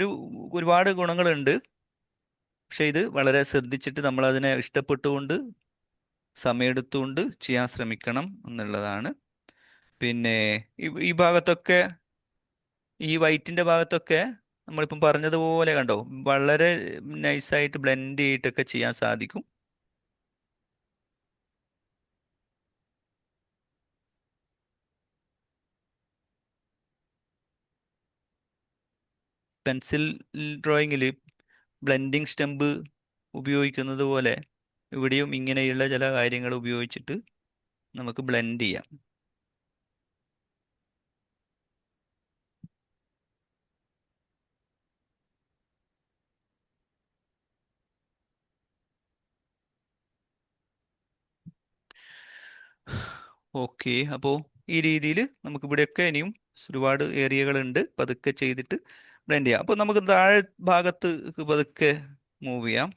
Speaker 1: ഒരുപാട് ഗുണങ്ങളുണ്ട്. പക്ഷെ ഇത് വളരെ ശ്രദ്ധിച്ചിട്ട് നമ്മൾ അതിനെ ഇഷ്ടപ്പെട്ടുകൊണ്ട് സമയമെടുത്തുകൊണ്ട് ചെയ്യാൻ ശ്രമിക്കണം എന്നുള്ളതാണ്. പിന്നെ ഈ ഭാഗത്തൊക്കെ, ഈ വൈറ്റിന്റെ ഭാഗത്തൊക്കെ നമ്മളിപ്പം പറഞ്ഞതുപോലെ കണ്ടോ, വളരെ നൈസായിട്ട് ബ്ലെൻഡ് ചെയ്തിട്ടൊക്കെ ചെയ്യാൻ സാധിക്കും. പെൻസിൽ ഡ്രോയിങ്ങിൽ ബ്ലെൻഡിങ് സ്റ്റെമ്പ് ഉപയോഗിക്കുന്നത് പോലെ ഇവിടെയും ഇങ്ങനെയുള്ള ചില കാര്യങ്ങൾ ഉപയോഗിച്ചിട്ട് നമുക്ക് ബ്ലെൻഡ് ചെയ്യാം. ഓക്കെ, അപ്പോൾ ഈ രീതിയിൽ നമുക്ക് ഇവിടെയൊക്കെ ഇനിയും ഒരുപാട് ഏരിയകളുണ്ട്, പതുക്കെ ചെയ്തിട്ട് ബ്ലെൻഡ് ചെയ്യാം. അപ്പോൾ നമുക്ക് താഴെ ഭാഗത്ത് പതുക്കെ മൂവ് ചെയ്യാം.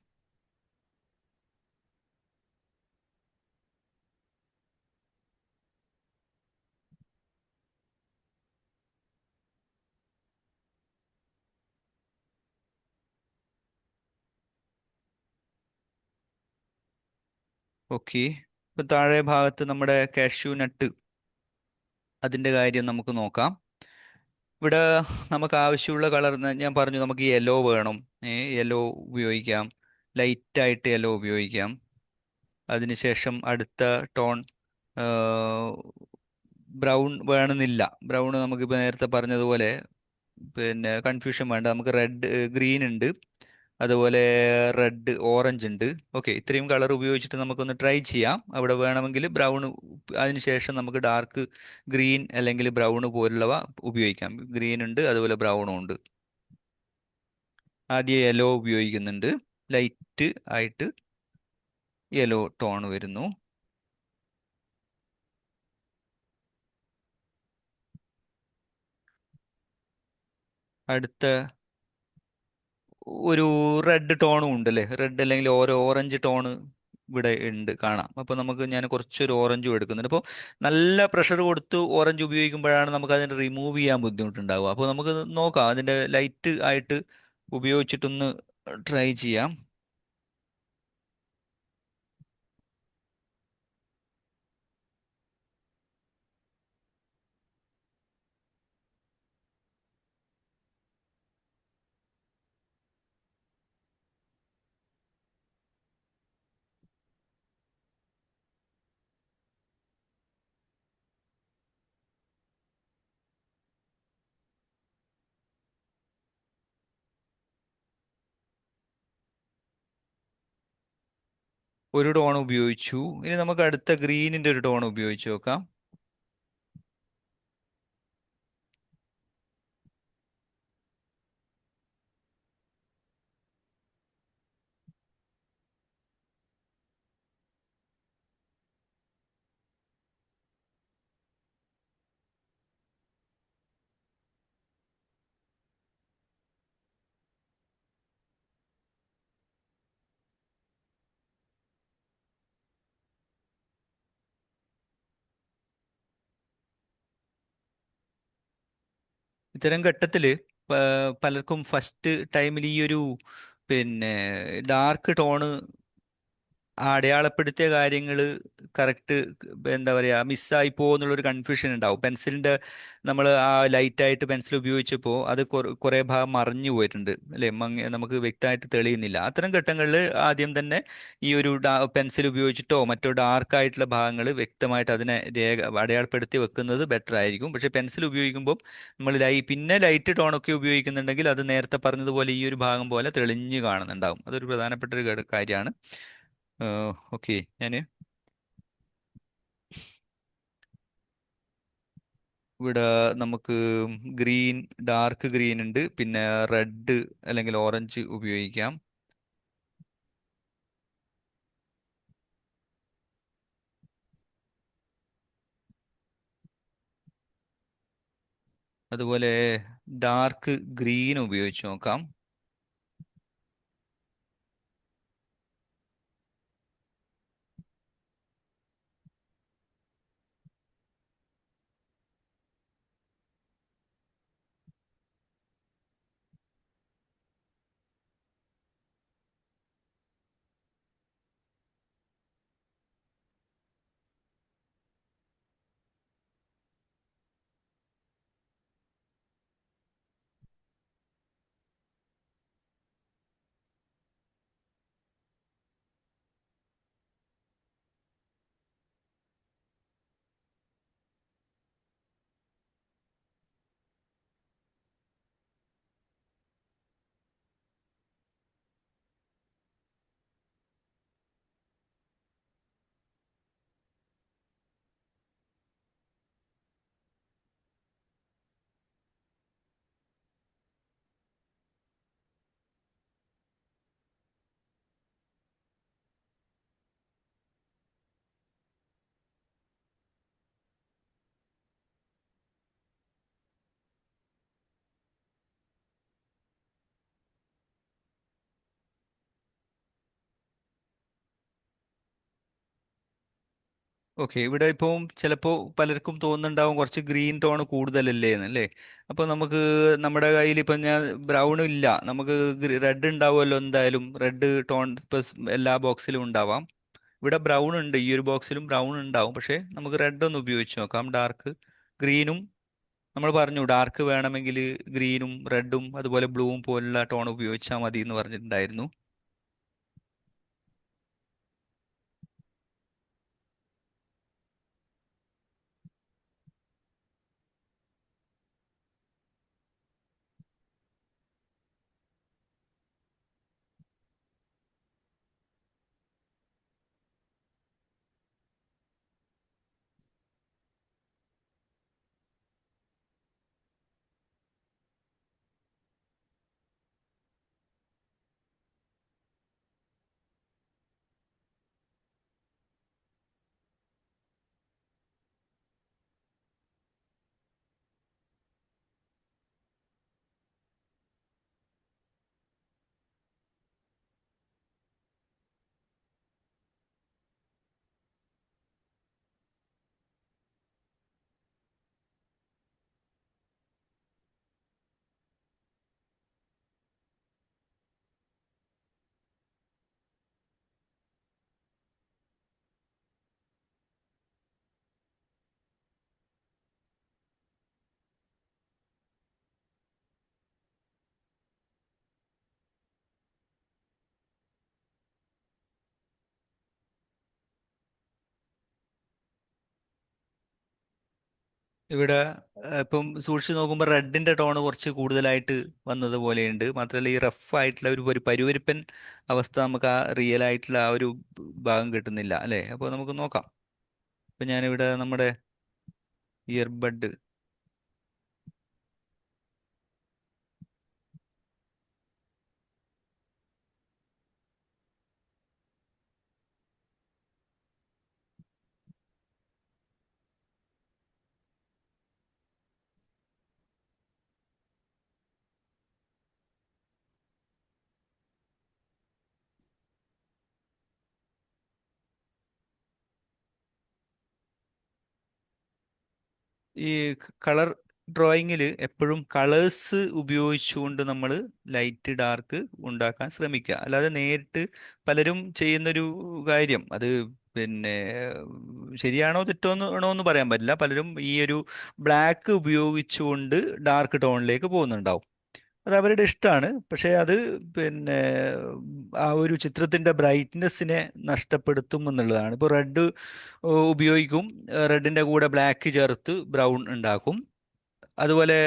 Speaker 1: ഓക്കെ, ഇപ്പം താഴെ ഭാഗത്ത് നമ്മുടെ കാഷ്യൂ നട്ട്, അതിൻ്റെ കാര്യം നമുക്ക് നോക്കാം. ഇവിടെ നമുക്ക് ആവശ്യമുള്ള കളർ ഞാൻ പറഞ്ഞു നമുക്ക് യെല്ലോ വേണം. യെല്ലോ ഉപയോഗിക്കാം. ലൈറ്റായിട്ട് യെല്ലോ ഉപയോഗിക്കാം. അതിനുശേഷം അടുത്ത ടോൺ ബ്രൗൺ വേണമെന്നില്ല. ബ്രൗൺ നമുക്കിപ്പോൾ നേരത്തെ പറഞ്ഞതുപോലെ പിന്നെ കൺഫ്യൂഷൻ വേണ്ട. നമുക്ക് റെഡ് ഗ്രീൻ ഉണ്ട്, അതുപോലെ റെഡ് ഓറഞ്ച് ഉണ്ട്. ഓക്കെ, ഇത്രയും കളർ ഉപയോഗിച്ചിട്ട് നമുക്കൊന്ന് ട്രൈ ചെയ്യാം. അവിടെ വേണമെങ്കിൽ ബ്രൗൺ, അതിനുശേഷം നമുക്ക് ഡാർക്ക് ഗ്രീൻ അല്ലെങ്കിൽ ബ്രൗൺ പോലുള്ളവ ഉപയോഗിക്കാം. ഗ്രീൻ ഉണ്ട്, അതുപോലെ ബ്രൗണും ഉണ്ട്. ആദ്യം യെല്ലോ ഉപയോഗിക്കുന്നുണ്ട്. ലൈറ്റ് ആയിട്ട് യെല്ലോ ടോൺ വരുന്നു. അടുത്ത ഒരു റെഡ് ടോണും ഉണ്ട് അല്ലേ? റെഡ് അല്ലെങ്കിൽ ഓരോ ഓറഞ്ച് ടോണ് ഇവിടെ ഉണ്ട്, കാണാം. അപ്പോൾ നമുക്ക് ഞാൻ കുറച്ചൊരു ഓറഞ്ചും എടുക്കുന്നുണ്ട്. അപ്പോൾ നല്ല പ്രഷർ കൊടുത്ത് ഓറഞ്ച് ഉപയോഗിക്കുമ്പോഴാണ് നമുക്ക് അതിനെ റിമൂവ് ചെയ്യാൻ ബുദ്ധിമുട്ടുണ്ടാവുക. അപ്പോൾ നമുക്ക് നോക്കാം, അതിൻ്റെ ലൈറ്റ് ആയിട്ട് ഉപയോഗിച്ചിട്ടൊന്ന് ട്രൈ ചെയ്യാം. ഒരു ടോൺ ഉപയോഗിച്ചു. ഇനി നമുക്ക് അടുത്ത ഗ്രീനിൻ്റെ ഒരു ടോൺ ഉപയോഗിച്ച് നോക്കാം. ഇത്തരം ഘട്ടത്തിൽ പലർക്കും ഫസ്റ്റ് ടൈമിൽ ഈ ഒരു പിന്നെ ഡാർക്ക് ടോണ് അടയാളപ്പെടുത്തിയ കാര്യങ്ങൾ കറക്റ്റ് എന്താ പറയുക മിസ്സായി പോകുന്നുള്ളൊരു കൺഫ്യൂഷൻ ഉണ്ടാവും. പെൻസിലിൻ്റെ നമ്മൾ ആ ലൈറ്റായിട്ട് പെൻസിൽ ഉപയോഗിച്ചപ്പോൾ അത് കുറേ ഭാഗം മറഞ്ഞു പോയിട്ടുണ്ട് അല്ലേ? നമുക്ക് വ്യക്തമായിട്ട് തെളിയുന്നില്ല. അത്തരം ഘട്ടങ്ങളിൽ ആദ്യം തന്നെ ഈ ഒരു പെൻസിൽ ഉപയോഗിച്ചിട്ടോ മറ്റോ ഡാർക്കായിട്ടുള്ള ഭാഗങ്ങൾ വ്യക്തമായിട്ട് അതിനെ അടയാളപ്പെടുത്തി വെക്കുന്നത് ബെറ്റർ ആയിരിക്കും. പക്ഷേ പെൻസിൽ ഉപയോഗിക്കുമ്പോൾ നമ്മൾ പിന്നെ ലൈറ്റ് ടോണൊക്കെ ഉപയോഗിക്കുന്നുണ്ടെങ്കിൽ അത് നേരത്തെ പറഞ്ഞതുപോലെ ഈ ഒരു ഭാഗം പോലെ തെളിഞ്ഞ് കാണുന്നുണ്ടാവും. അതൊരു പ്രധാനപ്പെട്ട ഒരു കാര്യമാണ്. ഓക്കെ, ഞാൻ ഇവിടെ നമുക്ക് ഗ്രീൻ, ഡാർക്ക് ഗ്രീൻ ഉണ്ട്, പിന്നെ റെഡ് അല്ലെങ്കിൽ ഓറഞ്ച് ഉപയോഗിക്കാം. അതുപോലെ ഡാർക്ക് ഗ്രീൻ ഉപയോഗിച്ച് നോക്കാം. ഓക്കെ, ഇവിടെ ഇപ്പം ചിലപ്പോൾ പലർക്കും തോന്നുന്നുണ്ടാവും കുറച്ച് ഗ്രീൻ ടോൺ കൂടുതലല്ലേ എന്നല്ലേ. അപ്പോൾ നമുക്ക് നമ്മുടെ കയ്യിൽ ഇപ്പം ഞാൻ ബ്രൗൺ ഇല്ല, നമുക്ക് റെഡ് ഉണ്ടാവുമല്ലോ. എന്തായാലും റെഡ് ടോൺ ഇപ്പം എല്ലാ ബോക്സിലും ഉണ്ടാവാം. ഇവിടെ ബ്രൗൺ ഉണ്ട്, ഈ ഒരു ബോക്സിലും ബ്രൗൺ ഉണ്ടാവും. പക്ഷേ നമുക്ക് റെഡ് ഒന്ന് ഉപയോഗിച്ച് നോക്കാം. ഡാർക്ക് ഗ്രീനും നമ്മൾ പറഞ്ഞു ഡാർക്ക് വേണമെങ്കിൽ ഗ്രീനും റെഡും അതുപോലെ ബ്ലൂവും പോലുള്ള ടോൺ ഉപയോഗിച്ചാൽ മതി എന്ന് പറഞ്ഞിട്ടുണ്ടായിരുന്നു. ഇവിടെ ഇപ്പം സൂക്ഷിച്ച് നോക്കുമ്പോൾ റെഡിന്റെ ടോൺ കുറച്ച് കൂടുതലായിട്ട് വന്നത് പോലെയുണ്ട്. മാത്രമല്ല ഈ റഫ് ആയിട്ടുള്ള ഒരു പരുപരുപ്പൻ അവസ്ഥ നമുക്ക് ആ റിയൽ ആയിട്ടുള്ള ആ ഒരു ഭാഗം കിട്ടുന്നില്ല അല്ലേ. അപ്പോൾ നമുക്ക് നോക്കാം. ഇപ്പം ഞാനിവിടെ നമ്മുടെ ഇയർബഡ് ഈ കളർ ഡ്രോയിങ്ങിൽ എപ്പോഴും കളേഴ്സ് ഉപയോഗിച്ചുകൊണ്ട് നമ്മൾ ലൈറ്റ് ഡാർക്ക് ഉണ്ടാക്കാൻ ശ്രമിക്കുക. അല്ലാതെ നേരിട്ട് പലരും ചെയ്യുന്നൊരു കാര്യം അത് പിന്നെ ശരിയാണോ തെറ്റോ ആണോ എന്ന് പറയാൻ പറ്റില്ല. പലരും ഈ ഒരു ബ്ലാക്ക് ഉപയോഗിച്ചുകൊണ്ട് ഡാർക്ക് ടോണിലേക്ക് പോകുന്നുണ്ടാവും. അത് അവരുടെ ഇഷ്ടമാണ്. പക്ഷേ അത് പിന്നെ ആ ഒരു ചിത്രത്തിൻ്റെ ബ്രൈറ്റ്നെസ്സിനെ നഷ്ടപ്പെടുത്തും എന്നുള്ളതാണ്. ഇപ്പോൾ റെഡ് ഉപയോഗിക്കും, റെഡിൻ്റെ കൂടെ ബ്ലാക്ക് ചേർത്ത് ബ്രൗൺ ഉണ്ടാക്കും. അതുപോലെ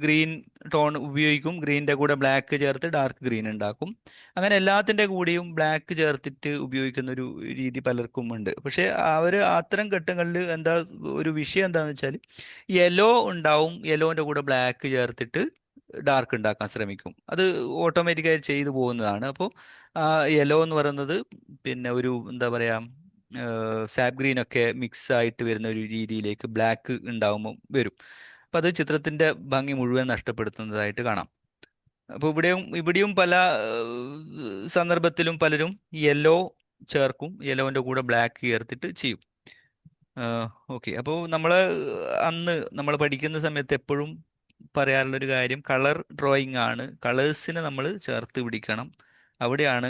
Speaker 1: ഗ്രീൻ ടോൺ ഉപയോഗിക്കും, ഗ്രീനിൻ്റെ കൂടെ ബ്ലാക്ക് ചേർത്ത് ഡാർക്ക് ഗ്രീൻ ഉണ്ടാക്കും. അങ്ങനെ എല്ലാത്തിൻ്റെ കൂടെയും ബ്ലാക്ക് ചേർത്തിട്ട് ഉപയോഗിക്കുന്ന ഒരു രീതി പലർക്കും ഉണ്ട്. പക്ഷേ അവർ അത്തരം ഘട്ടങ്ങളിൽ എന്താ ഒരു വിഷയം എന്താണെന്ന് വെച്ചാൽ യെല്ലോ ഉണ്ടാവും, യെല്ലോൻ്റെ കൂടെ ബ്ലാക്ക് ചേർത്തിട്ട് ഡാർക്ക് ഉണ്ടാക്കാൻ ശ്രമിക്കും. അത് ഓട്ടോമാറ്റിക്കായി ചെയ്തു പോകുന്നതാണ്. അപ്പോൾ ആ യെല്ലോ എന്ന് പറയുന്നത് പിന്നെ ഒരു എന്താ പറയുക സാപ്പ് ഗ്രീൻ ഒക്കെ മിക്സ് ആയിട്ട് വരുന്ന ഒരു രീതിയിലേക്ക് ബ്ലാക്ക് ഉണ്ടാവുമ്പോൾ വരും. അപ്പം അത് ചിത്രത്തിൻ്റെ ഭംഗി മുഴുവൻ നഷ്ടപ്പെടുത്തുന്നതായിട്ട് കാണാം. അപ്പോൾ ഇവിടെയും പല സന്ദർഭത്തിലും പലരും യെല്ലോ ചേർക്കും, യെല്ലോൻ്റെ കൂടെ ബ്ലാക്ക് ചേർത്തിട്ട് ചെയ്യും. ഓക്കെ. അപ്പോൾ അന്ന് നമ്മൾ പഠിക്കുന്ന സമയത്ത് എപ്പോഴും പറയാറുള്ളൊരു കാര്യം കളർ ഡ്രോയിങ് ആണ്. കളേഴ്സിനെ നമ്മൾ ചേർത്ത് പിടിക്കണം. അവിടെയാണ്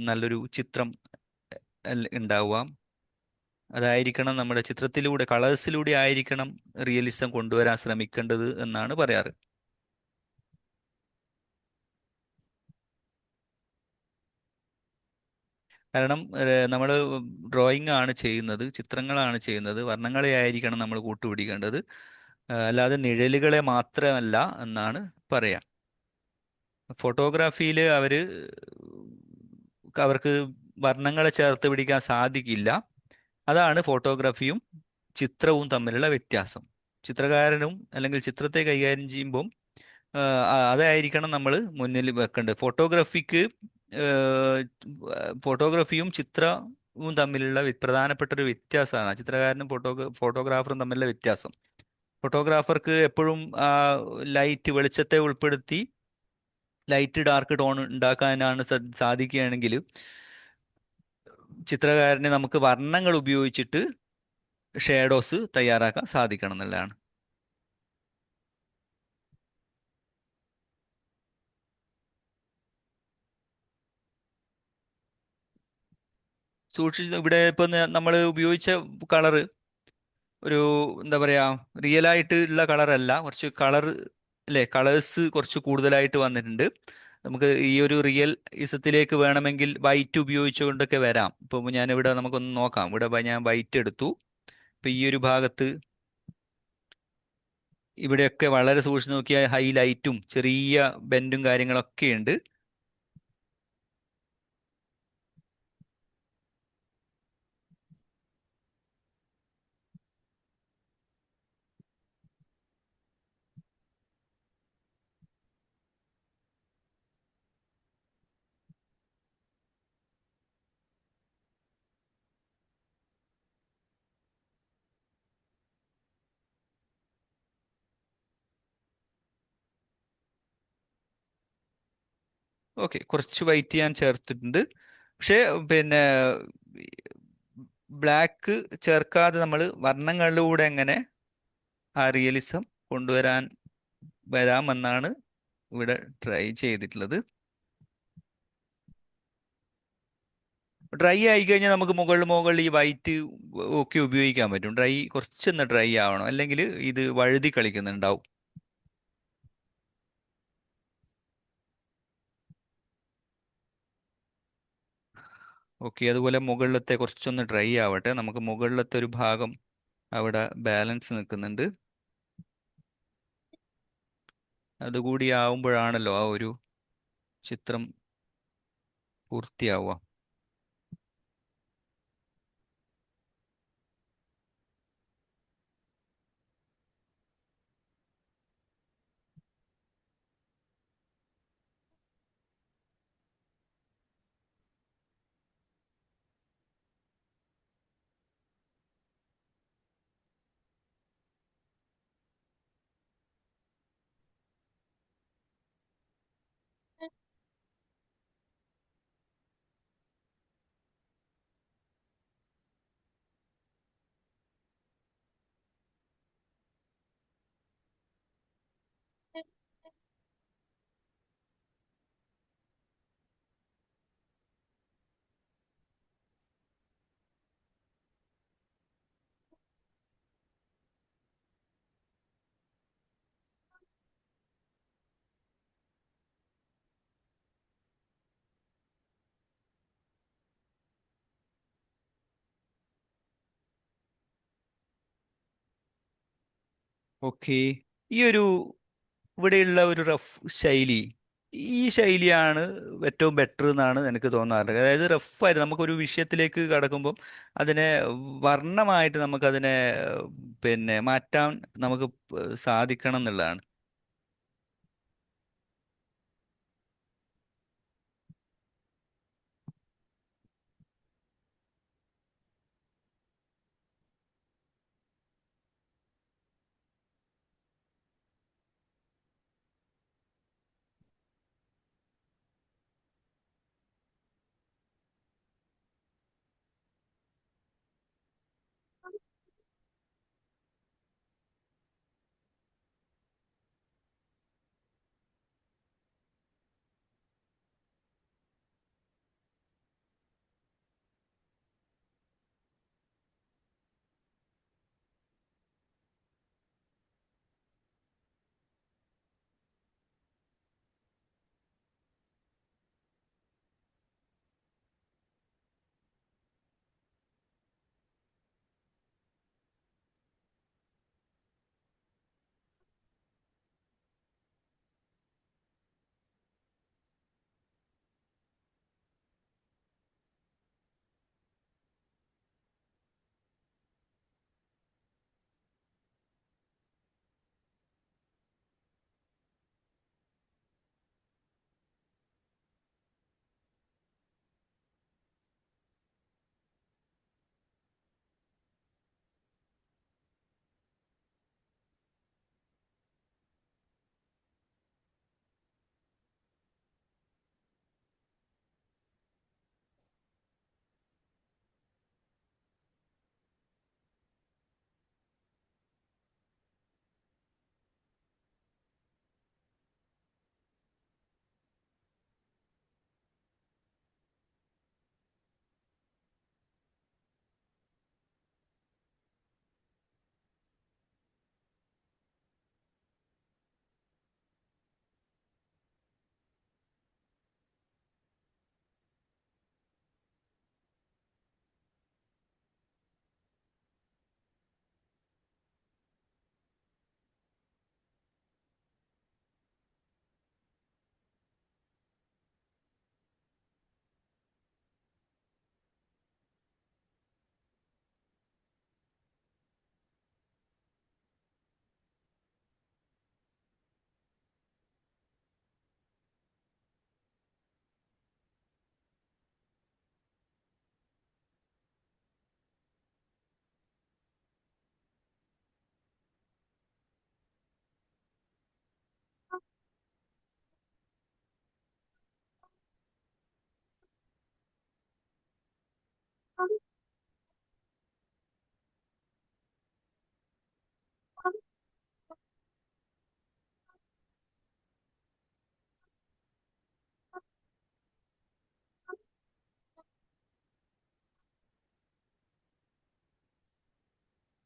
Speaker 1: നല്ലൊരു ചിത്രം ഉണ്ടാവുക. അതായിരിക്കണം നമ്മുടെ ചിത്രത്തിലൂടെ കളേഴ്സിലൂടെ ആയിരിക്കണം റിയലിസം കൊണ്ടുവരാൻ ശ്രമിക്കേണ്ടത് എന്നാണ് പറയാറ്. കാരണം നമ്മൾ ഡ്രോയിങ് ആണ് ചെയ്യുന്നത്, ചിത്രങ്ങളാണ് ചെയ്യുന്നത്, വർണ്ണങ്ങളെ ആയിരിക്കണം നമ്മൾ കൂട്ടുപിടിക്കേണ്ടത്, അല്ലാതെ നിഴലുകളെ മാത്രമല്ല എന്നാണ് പറയാം. ഫോട്ടോഗ്രാഫിയിൽ അവർക്ക് വർണ്ണങ്ങളെ ചേർത്ത് പിടിക്കാൻ സാധിക്കില്ല. അതാണ് ഫോട്ടോഗ്രാഫിയും ചിത്രവും തമ്മിലുള്ള വ്യത്യാസം. ചിത്രകാരനും അല്ലെങ്കിൽ ചിത്രത്തെ കൈകാര്യം ചെയ്യുമ്പം അതായിരിക്കണം നമ്മൾ മുന്നിൽ വെക്കേണ്ടത്. ഫോട്ടോഗ്രാഫിയും ചിത്രവും തമ്മിലുള്ള പ്രധാനപ്പെട്ട ഒരു വ്യത്യാസമാണ് ചിത്രകാരനും ഫോട്ടോഗ്രാഫറും തമ്മിലുള്ള വ്യത്യാസം. ഫോട്ടോഗ്രാഫർക്ക് എപ്പോഴും ലൈറ്റ് വെളിച്ചത്തെ ഉൾപ്പെടുത്തി ലൈറ്റ് ഡാർക്ക് ടോൺ ഉണ്ടാക്കാനാണ് സാധിക്കുകയാണെങ്കിൽ ചിത്രകാരന് നമുക്ക് വർണ്ണങ്ങൾ ഉപയോഗിച്ചിട്ട് ഷേഡോസ് തയ്യാറാക്കാൻ സാധിക്കണം എന്നുള്ളതാണ്. ഇവിടെ ഇപ്പം നമ്മൾ ഉപയോഗിച്ച കളറ് ഒരു എന്താ പറയാ, റിയൽ ആയിട്ട് ഉള്ള കളറല്ല, കുറച്ച് കളർ അല്ലേ, കളേഴ്സ് കുറച്ച് കൂടുതലായിട്ട് വന്നിട്ടുണ്ട്. നമുക്ക് ഈ ഒരു റിയൽ ഇസത്തിലേക്ക് വേണമെങ്കിൽ വൈറ്റ് ഉപയോഗിച്ചുകൊണ്ടൊക്കെ വരാം. ഇപ്പൊ ഞാനിവിടെ നമുക്കൊന്ന് നോക്കാം. ഇവിടെ ഞാൻ വൈറ്റ് എടുത്തു. ഇപ്പൊ ഈ ഒരു ഭാഗത്ത് ഇവിടെയൊക്കെ വളരെ സൂക്ഷിച്ച് നോക്കിയാൽ ഹൈലൈറ്റും ചെറിയ ബെൻഡും കാര്യങ്ങളൊക്കെ ഉണ്ട്. ഓക്കെ, കുറച്ച് വൈറ്റ് ഞാൻ ചേർത്തിട്ടുണ്ട്. പക്ഷേ പിന്നെ ബ്ലാക്ക് ചേർക്കാതെ നമ്മൾ വർണ്ണങ്ങളിലൂടെ എങ്ങനെ ആ റിയലിസം കൊണ്ടുവരാൻ വരാമെന്നാണ് ഇവിടെ ട്രൈ ചെയ്തിട്ടുള്ളത്. ഡ്രൈ ആയി കഴിഞ്ഞാൽ നമുക്ക് മുകളിൽ മുകളിൽ ഈ വൈറ്റ് ഒക്കെ ഉപയോഗിക്കാൻ പറ്റും. കുറച്ചൊന്ന് ഡ്രൈ ആവണം, അല്ലെങ്കിൽ ഇത് വഴുതി കളിക്കുന്നുണ്ടാവും. ഓക്കെ, അതുപോലെ മുകളിലത്തെ കുറച്ചൊന്ന് ഡ്രൈ ആവട്ടെ. നമുക്ക് മുകളിലത്തെ ഒരു ഭാഗം അവിടെ ബാലൻസ് നിൽക്കുന്നുണ്ട്. അതുകൂടി ആവുമ്പോഴാണല്ലോ ആ ഒരു ചിത്രം പൂർത്തിയാവുക. ഓക്കെ, ഈ ഒരു ഇവിടെയുള്ള ഒരു റഫ് ശൈലി, ഈ ശൈലിയാണ് ഏറ്റവും ബെറ്റർ എന്നാണ് എനിക്ക് തോന്നാറുള്ളത്. അതായത് റഫായിട്ട് നമുക്കൊരു വിഷയത്തിലേക്ക് കടക്കുമ്പം അതിനെ വർണ്ണമായിട്ട് നമുക്കതിനെ പിന്നെ മാറ്റാൻ നമുക്ക് സാധിക്കണം എന്നുള്ളതാണ്.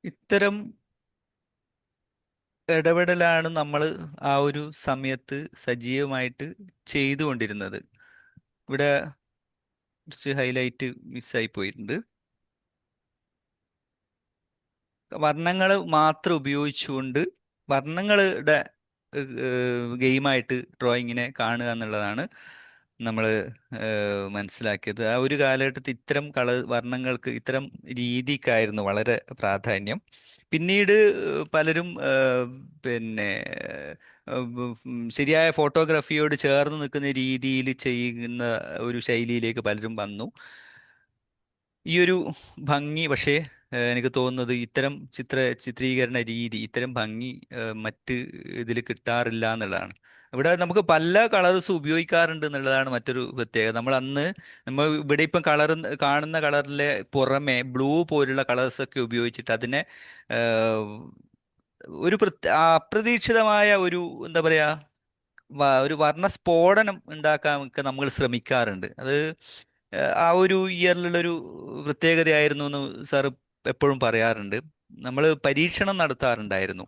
Speaker 1: ഇത്തരം ഇടപെടലാണ് നമ്മൾ ആ ഒരു സമയത്ത് സജീവമായിട്ട് ചെയ്തുകൊണ്ടിരുന്നത്. ഇവിടെ കുറച്ച് ഹൈലൈറ്റ് മിസ്സായി പോയിട്ടുണ്ട്. വർണ്ണങ്ങൾ മാത്രം ഉപയോഗിച്ചുകൊണ്ട് വർണ്ണങ്ങളുടെ ഗെയിമായിട്ട് ഡ്രോയിങ്ങിനെ കാണുക എന്നുള്ളതാണ് നമ്മൾ മനസ്സിലാക്കിയത്. ആ ഒരു കാലഘട്ടത്തിൽ ഇത്തരം വർണ്ണങ്ങൾക്ക്, ഇത്തരം രീതിക്കായിരുന്നു വളരെ പ്രാധാന്യം. പിന്നീട് പലരും പിന്നെ ശരിയായ ഫോട്ടോഗ്രാഫിയോട് ചേർന്ന് നിൽക്കുന്ന രീതിയിൽ ചെയ്യുന്ന ഒരു ശൈലിയിലേക്ക് പലരും വന്നു. ഈ ഒരു ഭംഗി പക്ഷേ എനിക്ക് തോന്നുന്നത് ഇത്തരം ചിത്രീകരണ രീതി, ഇത്തരം ഭംഗി മറ്റ് ഇതിൽ കിട്ടാറില്ല എന്നുള്ളതാണ്. ഇവിടെ നമുക്ക് പല കളേഴ്സ് ഉപയോഗിക്കാറുണ്ട് എന്നുള്ളതാണ് മറ്റൊരു പ്രത്യേകത. നമ്മൾ ഇവിടെ ഇപ്പം കാണുന്ന കളറിലെ പുറമെ ബ്ലൂ പോലുള്ള കളേഴ്സ് ഒക്കെ ഉപയോഗിച്ചിട്ട് അതിനെ ഏഹ്, ഒരു അപ്രതീക്ഷിതമായ ഒരു എന്താ പറയാ, ഒരു വർണ്ണസ്ഫോടനം ഉണ്ടാക്കാൻ ഒക്കെ നമ്മൾ ശ്രമിക്കാറുണ്ട്. അത് ആ ഒരു ഇയറിലുള്ളൊരു പ്രത്യേകതയായിരുന്നു എന്ന് സാറ് എപ്പോഴും പറയാറുണ്ട്. നമ്മൾ പരീക്ഷണം നടത്താറുണ്ടായിരുന്നു.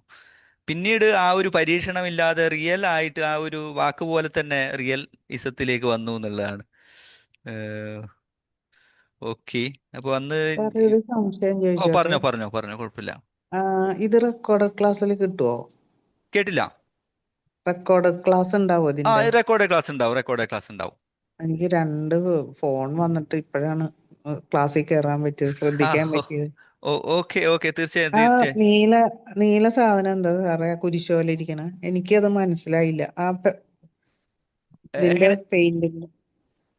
Speaker 1: പിന്നീട് ആ ഒരു പരീക്ഷണമില്ലാതെ റിയൽ ആയിട്ട് ആ ഒരു വാക്ക് പോലെ തന്നെ റിയൽ ഇസത്തിലേക്ക് വന്നു എന്നുള്ളതാണ്. ഓക്കെ. അപ്പോൾ അന്ന്
Speaker 3: സാറേ ഒരു സംശയം
Speaker 1: ഓ,
Speaker 3: ചോദിച്ചോട്ടെ?
Speaker 1: പറഞ്ഞോ പറഞ്ഞോ പറഞ്ഞോ, കുഴപ്പമില്ല.
Speaker 3: ഇത് റെക്കോർഡ് ക്ലാസ്സിൽ കിട്ടുമോ?
Speaker 1: കേട്ടില്ല.
Speaker 3: റെക്കോർഡ് ക്ലാസ് ഉണ്ടാവോ
Speaker 1: ആ,
Speaker 3: ഇതിന്റെ?
Speaker 1: റെക്കോർഡ് ക്ലാസ് ഉണ്ടാവും.
Speaker 3: എനിക്ക് രണ്ട് ഫോൺ വന്നിട്ട് ഇപ്പോഴാണ് ക്ലാസ്സിൽ കയറാൻ പറ്റിയത്,
Speaker 1: ആ,
Speaker 3: ശ്രദ്ധിക്കാൻ പറ്റിയത്.
Speaker 1: ഓക്കെ ഓക്കെ, തീർച്ചയായും
Speaker 3: ആ
Speaker 1: തീർച്ചയായും.
Speaker 3: നീല നീല സാധനം എന്താ സാറേ, ആ കുരിശ് പോലെ ഇരിക്കണ? എനിക്കത് മനസ്സിലായില്ല. ഇതിന്റെ
Speaker 1: എങ്ങനെ?
Speaker 3: പെയിന്റിന്റെ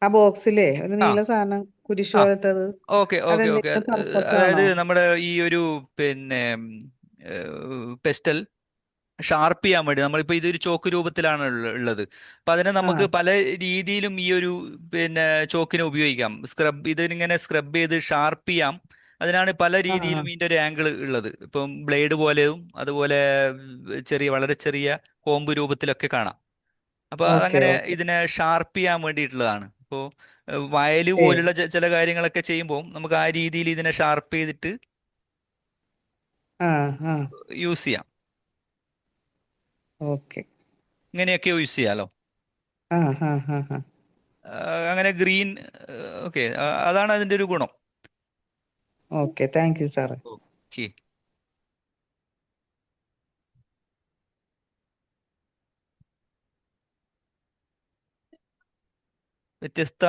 Speaker 3: ആ ബോക്സിലെ ഒരു
Speaker 1: ആ
Speaker 3: നീല സാധനം കുരിശ്
Speaker 1: ആ
Speaker 3: പോലത്തത്,
Speaker 1: ഓക്കെ ഓക്കെ ഓക്കെ.
Speaker 3: അതെന്തെങ്കിലും പർപ്പസ്
Speaker 1: അതായത്
Speaker 3: ആണോ?
Speaker 1: നമ്മുടെ ഈ ഒരു പിന്നെ പെസ്റ്റൽ ഷാർപ്പ് ചെയ്യാൻ വേണ്ടി നമ്മളിപ്പോൾ ഇതൊരു ചോക്ക് രൂപത്തിലാണ് ഉള്ളത്. അപ്പം അതിനെ
Speaker 3: ആ
Speaker 1: നമുക്ക് പല രീതിയിലും ഈ ഒരു പിന്നെ ചോക്കിനെ ഉപയോഗിക്കാം. ഇതിങ്ങനെ സ്ക്രബ് ചെയ്ത് ഷാർപ്പ് ചെയ്യാം. അതിനാണ് പല
Speaker 3: ആ
Speaker 1: രീതിയിലും ഇതിൻ്റെ ഒരു ആംഗിൾ ഉള്ളത്. ഇപ്പം ബ്ലേഡ് പോലെയും അതുപോലെ വളരെ ചെറിയ കോമ്പ് രൂപത്തിലൊക്കെ കാണാം. അപ്പോൾ
Speaker 3: ഓക്കെ
Speaker 1: അതങ്ങനെ
Speaker 3: ഓക്കെ.
Speaker 1: ഇതിനെ ഷാർപ്പ് ചെയ്യാൻ വേണ്ടിയിട്ടുള്ളതാണ്. ഇപ്പോൾ വയല്
Speaker 3: ശരി.
Speaker 1: പോലുള്ള ചില കാര്യങ്ങളൊക്കെ ചെയ്യുമ്പോൾ നമുക്ക് ആ രീതിയിൽ ഇതിനെ ഷാർപ്പ് ചെയ്തിട്ട്
Speaker 3: ആ ആ
Speaker 1: യൂസ് ചെയ്യാം.
Speaker 3: ഓക്കെ.
Speaker 1: ഇങ്ങനെയൊക്കെ യൂസ് ചെയ്യാലോ.
Speaker 3: ആ ആ ആ ആ
Speaker 1: അങ്ങനെ ഗ്രീൻ. ഓക്കെ, അതാണ് അതിൻ്റെ ഒരു ഗുണം.
Speaker 3: ഓക്കെ, താങ്ക് യു സാറേ.
Speaker 1: ഓക്കെ. വ്യത്യസ്ത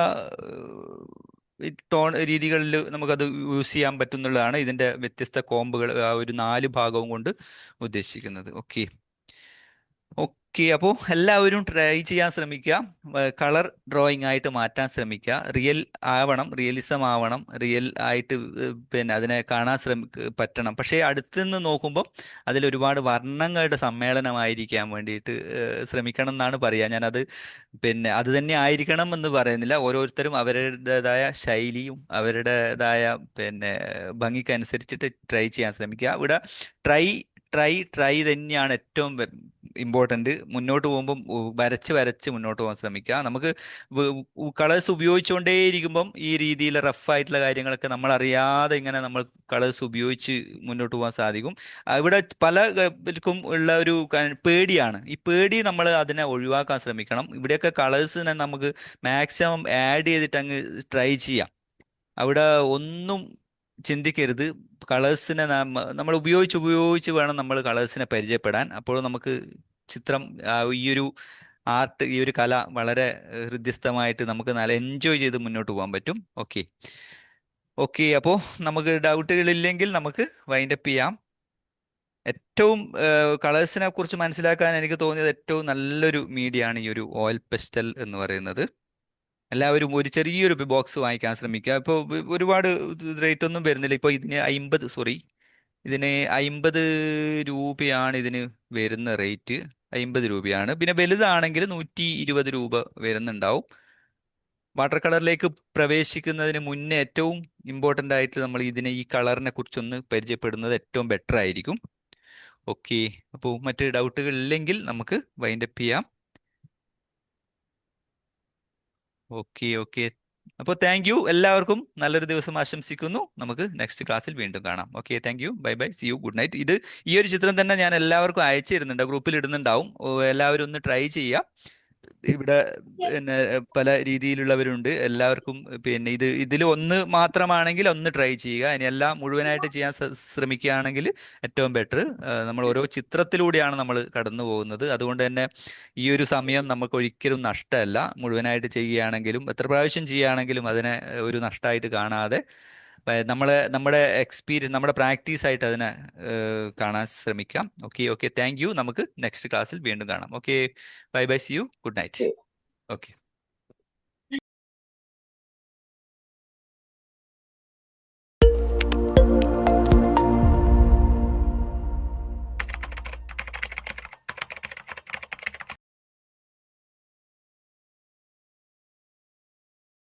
Speaker 1: ടോൺ രീതികളിൽ നമുക്കത് യൂസ് ചെയ്യാൻ പറ്റുന്നുള്ളതാണ് ഇതിൻ്റെ വ്യത്യസ്ത കോമ്പുകൾ, ആ ഒരു 4 ഭാഗവും കൊണ്ട് ഉദ്ദേശിക്കുന്നത്. ഓക്കെ. ഓക്കെ, അപ്പോൾ എല്ലാവരും ട്രൈ ചെയ്യാൻ ശ്രമിക്കുക. കളർ ഡ്രോയിങ് ആയിട്ട് മാറ്റാൻ ശ്രമിക്കുക. റിയലിസം ആവണം, റിയൽ ആയിട്ട് പിന്നെ അതിനെ കാണാൻ പറ്റണം. പക്ഷേ അടുത്തുനിന്ന് നോക്കുമ്പോൾ അതിൽ ഒരുപാട് വർണ്ണങ്ങളുടെ സമ്മേളനമായിരിക്കാൻ വേണ്ടിയിട്ട് ശ്രമിക്കണം എന്നാണ് പറയുക. ഞാനത് പിന്നെ അത് തന്നെ ആയിരിക്കണം എന്ന് പറയുന്നില്ല. ഓരോരുത്തരും അവരുടേതായ ശൈലിയും അവരുടേതായ പിന്നെ ഭംഗിക്കനുസരിച്ചിട്ട് ട്രൈ ചെയ്യാൻ ശ്രമിക്കുക. ഇവിടെ ട്രൈ ട്രൈ തന്നെയാണ് ഏറ്റവും ഇമ്പോർട്ടൻ്റ്. മുന്നോട്ട് പോകുമ്പം വരച്ച് വരച്ച് മുന്നോട്ട് പോകാൻ ശ്രമിക്കുക. നമുക്ക് കളേഴ്സ് ഉപയോഗിച്ചുകൊണ്ടേയിരിക്കുമ്പം ഈ രീതിയിൽ റഫായിട്ടുള്ള കാര്യങ്ങളൊക്കെ നമ്മൾ അറിയാതെ ഇങ്ങനെ നമ്മൾ കളേഴ്സ് ഉപയോഗിച്ച് മുന്നോട്ട് പോകാൻ സാധിക്കും. ഇവിടെ പലർക്കും ഉള്ള ഒരു പേടിയാണ്. ഈ പേടി നമ്മൾ അതിനെ ഒഴിവാക്കാൻ ശ്രമിക്കണം. ഇവിടെയൊക്കെ കളേഴ്സിനെ നമുക്ക് മാക്സിമം ആഡ് ചെയ്തിട്ട് അങ്ങ് ട്രൈ ചെയ്യാം. അവിടെ ഒന്നും ചിന്തിക്കരുത്. കളേഴ്സിനെ നമ്മൾ ഉപയോഗിച്ച് ഉപയോഗിച്ച് വേണം നമ്മൾ കളേഴ്സിനെ പരിചയപ്പെടാൻ. അപ്പോൾ നമുക്ക് ചിത്രം, ഈ ഒരു ആർട്ട്, ഈ ഒരു കല വളരെ ഹൃദ്യസ്ഥമായിട്ട് നമുക്ക് നല്ല എൻജോയ് ചെയ്ത് മുന്നോട്ട് പോകാൻ പറ്റും. ഓക്കെ. ഓക്കെ, അപ്പോൾ നമുക്ക് ഡൗട്ടുകളില്ലെങ്കിൽ നമുക്ക് വൈൻഡപ്പ് ചെയ്യാം. ഏറ്റവും കളേഴ്സിനെ കുറിച്ച് മനസ്സിലാക്കാൻ എനിക്ക് തോന്നിയത് ഏറ്റവും നല്ലൊരു മീഡിയ ആണ് ഈ ഒരു ഓയിൽ പെസ്റ്റൽ എന്ന് പറയുന്നത്. എല്ലാവരും ഒരു ചെറിയൊരു ബോക്സ് വാങ്ങിക്കാൻ ശ്രമിക്കുക. ഇപ്പോൾ ഒരുപാട് റേറ്റ് ഒന്നും വരുന്നില്ല. ഇപ്പോൾ ഇതിന് 50 രൂപയാണ് ഇതിന് വരുന്ന റേറ്റ്. 50 രൂപയാണ്. പിന്നെ വലുതാണെങ്കിൽ 120 രൂപ വരുന്നുണ്ടാവും. വാട്ടർ കളറിലേക്ക് പ്രവേശിക്കുന്നതിന് മുന്നേ ഏറ്റവും ഇമ്പോർട്ടൻ്റ് ആയിട്ട് നമ്മൾ ഈ കളറിനെ കുറിച്ചൊന്ന് പരിചയപ്പെടുന്നത് ഏറ്റവും ബെറ്റർ ആയിരിക്കും. ഓക്കെ, അപ്പോൾ മറ്റ് ഡൗട്ടുകൾ ഇല്ലെങ്കിൽ നമുക്ക് വൈൻഡപ്പ് ചെയ്യാം. ഓക്കെ ഓക്കെ, അപ്പോൾ താങ്ക് യു, എല്ലാവർക്കും നല്ലൊരു ദിവസം ആശംസിക്കുന്നു. നമുക്ക് നെക്സ്റ്റ് ക്ലാസ്സിൽ വീണ്ടും കാണാം. Okay, thank you, bye bye, see you, good night. ഈ ഒരു ചിത്രം തന്നെ ഞാൻ എല്ലാവർക്കും അയച്ചു തരുന്നുണ്ട്, ഗ്രൂപ്പിൽ ഇടുന്നുണ്ടാവും. എല്ലാവരും ഒന്ന് ട്രൈ ചെയ്യുക. ഇവിടെ പിന്നെ പല രീതിയിലുള്ളവരുണ്ട്. എല്ലാവർക്കും പിന്നെ ഇതിൽ ഒന്ന് മാത്രമാണെങ്കിൽ ഒന്ന് ട്രൈ ചെയ്യുക. ഇനി എല്ലാം മുഴുവനായിട്ട് ചെയ്യാൻ ശ്രമിക്കുകയാണെങ്കിൽ ഏറ്റവും ബെറ്റർ. നമ്മൾ ഓരോ ചിത്രത്തിലൂടെയാണ് നമ്മൾ കടന്നു പോകുന്നത്. അതുകൊണ്ട് തന്നെ ഈ ഒരു സമയം നമുക്ക് ഒരിക്കലും നഷ്ടമല്ല. മുഴുവനായിട്ട് ചെയ്യുകയാണെങ്കിലും എത്ര പ്രാവശ്യം ചെയ്യുകയാണെങ്കിലും അതിനെ ഒരു നഷ്ടമായിട്ട് കാണാതെ നമ്മുടെ എക്സ്പീരിയൻസ്, നമ്മുടെ പ്രാക്ടീസ് ആയിട്ട് അതിനെ കാണാൻ ശ്രമിക്കാം. Okay okay, thank you. നമുക്ക് നെക്സ്റ്റ് ക്ലാസ്സിൽ വീണ്ടും കാണാം. Okay, bye bye, see you, good night. Okay.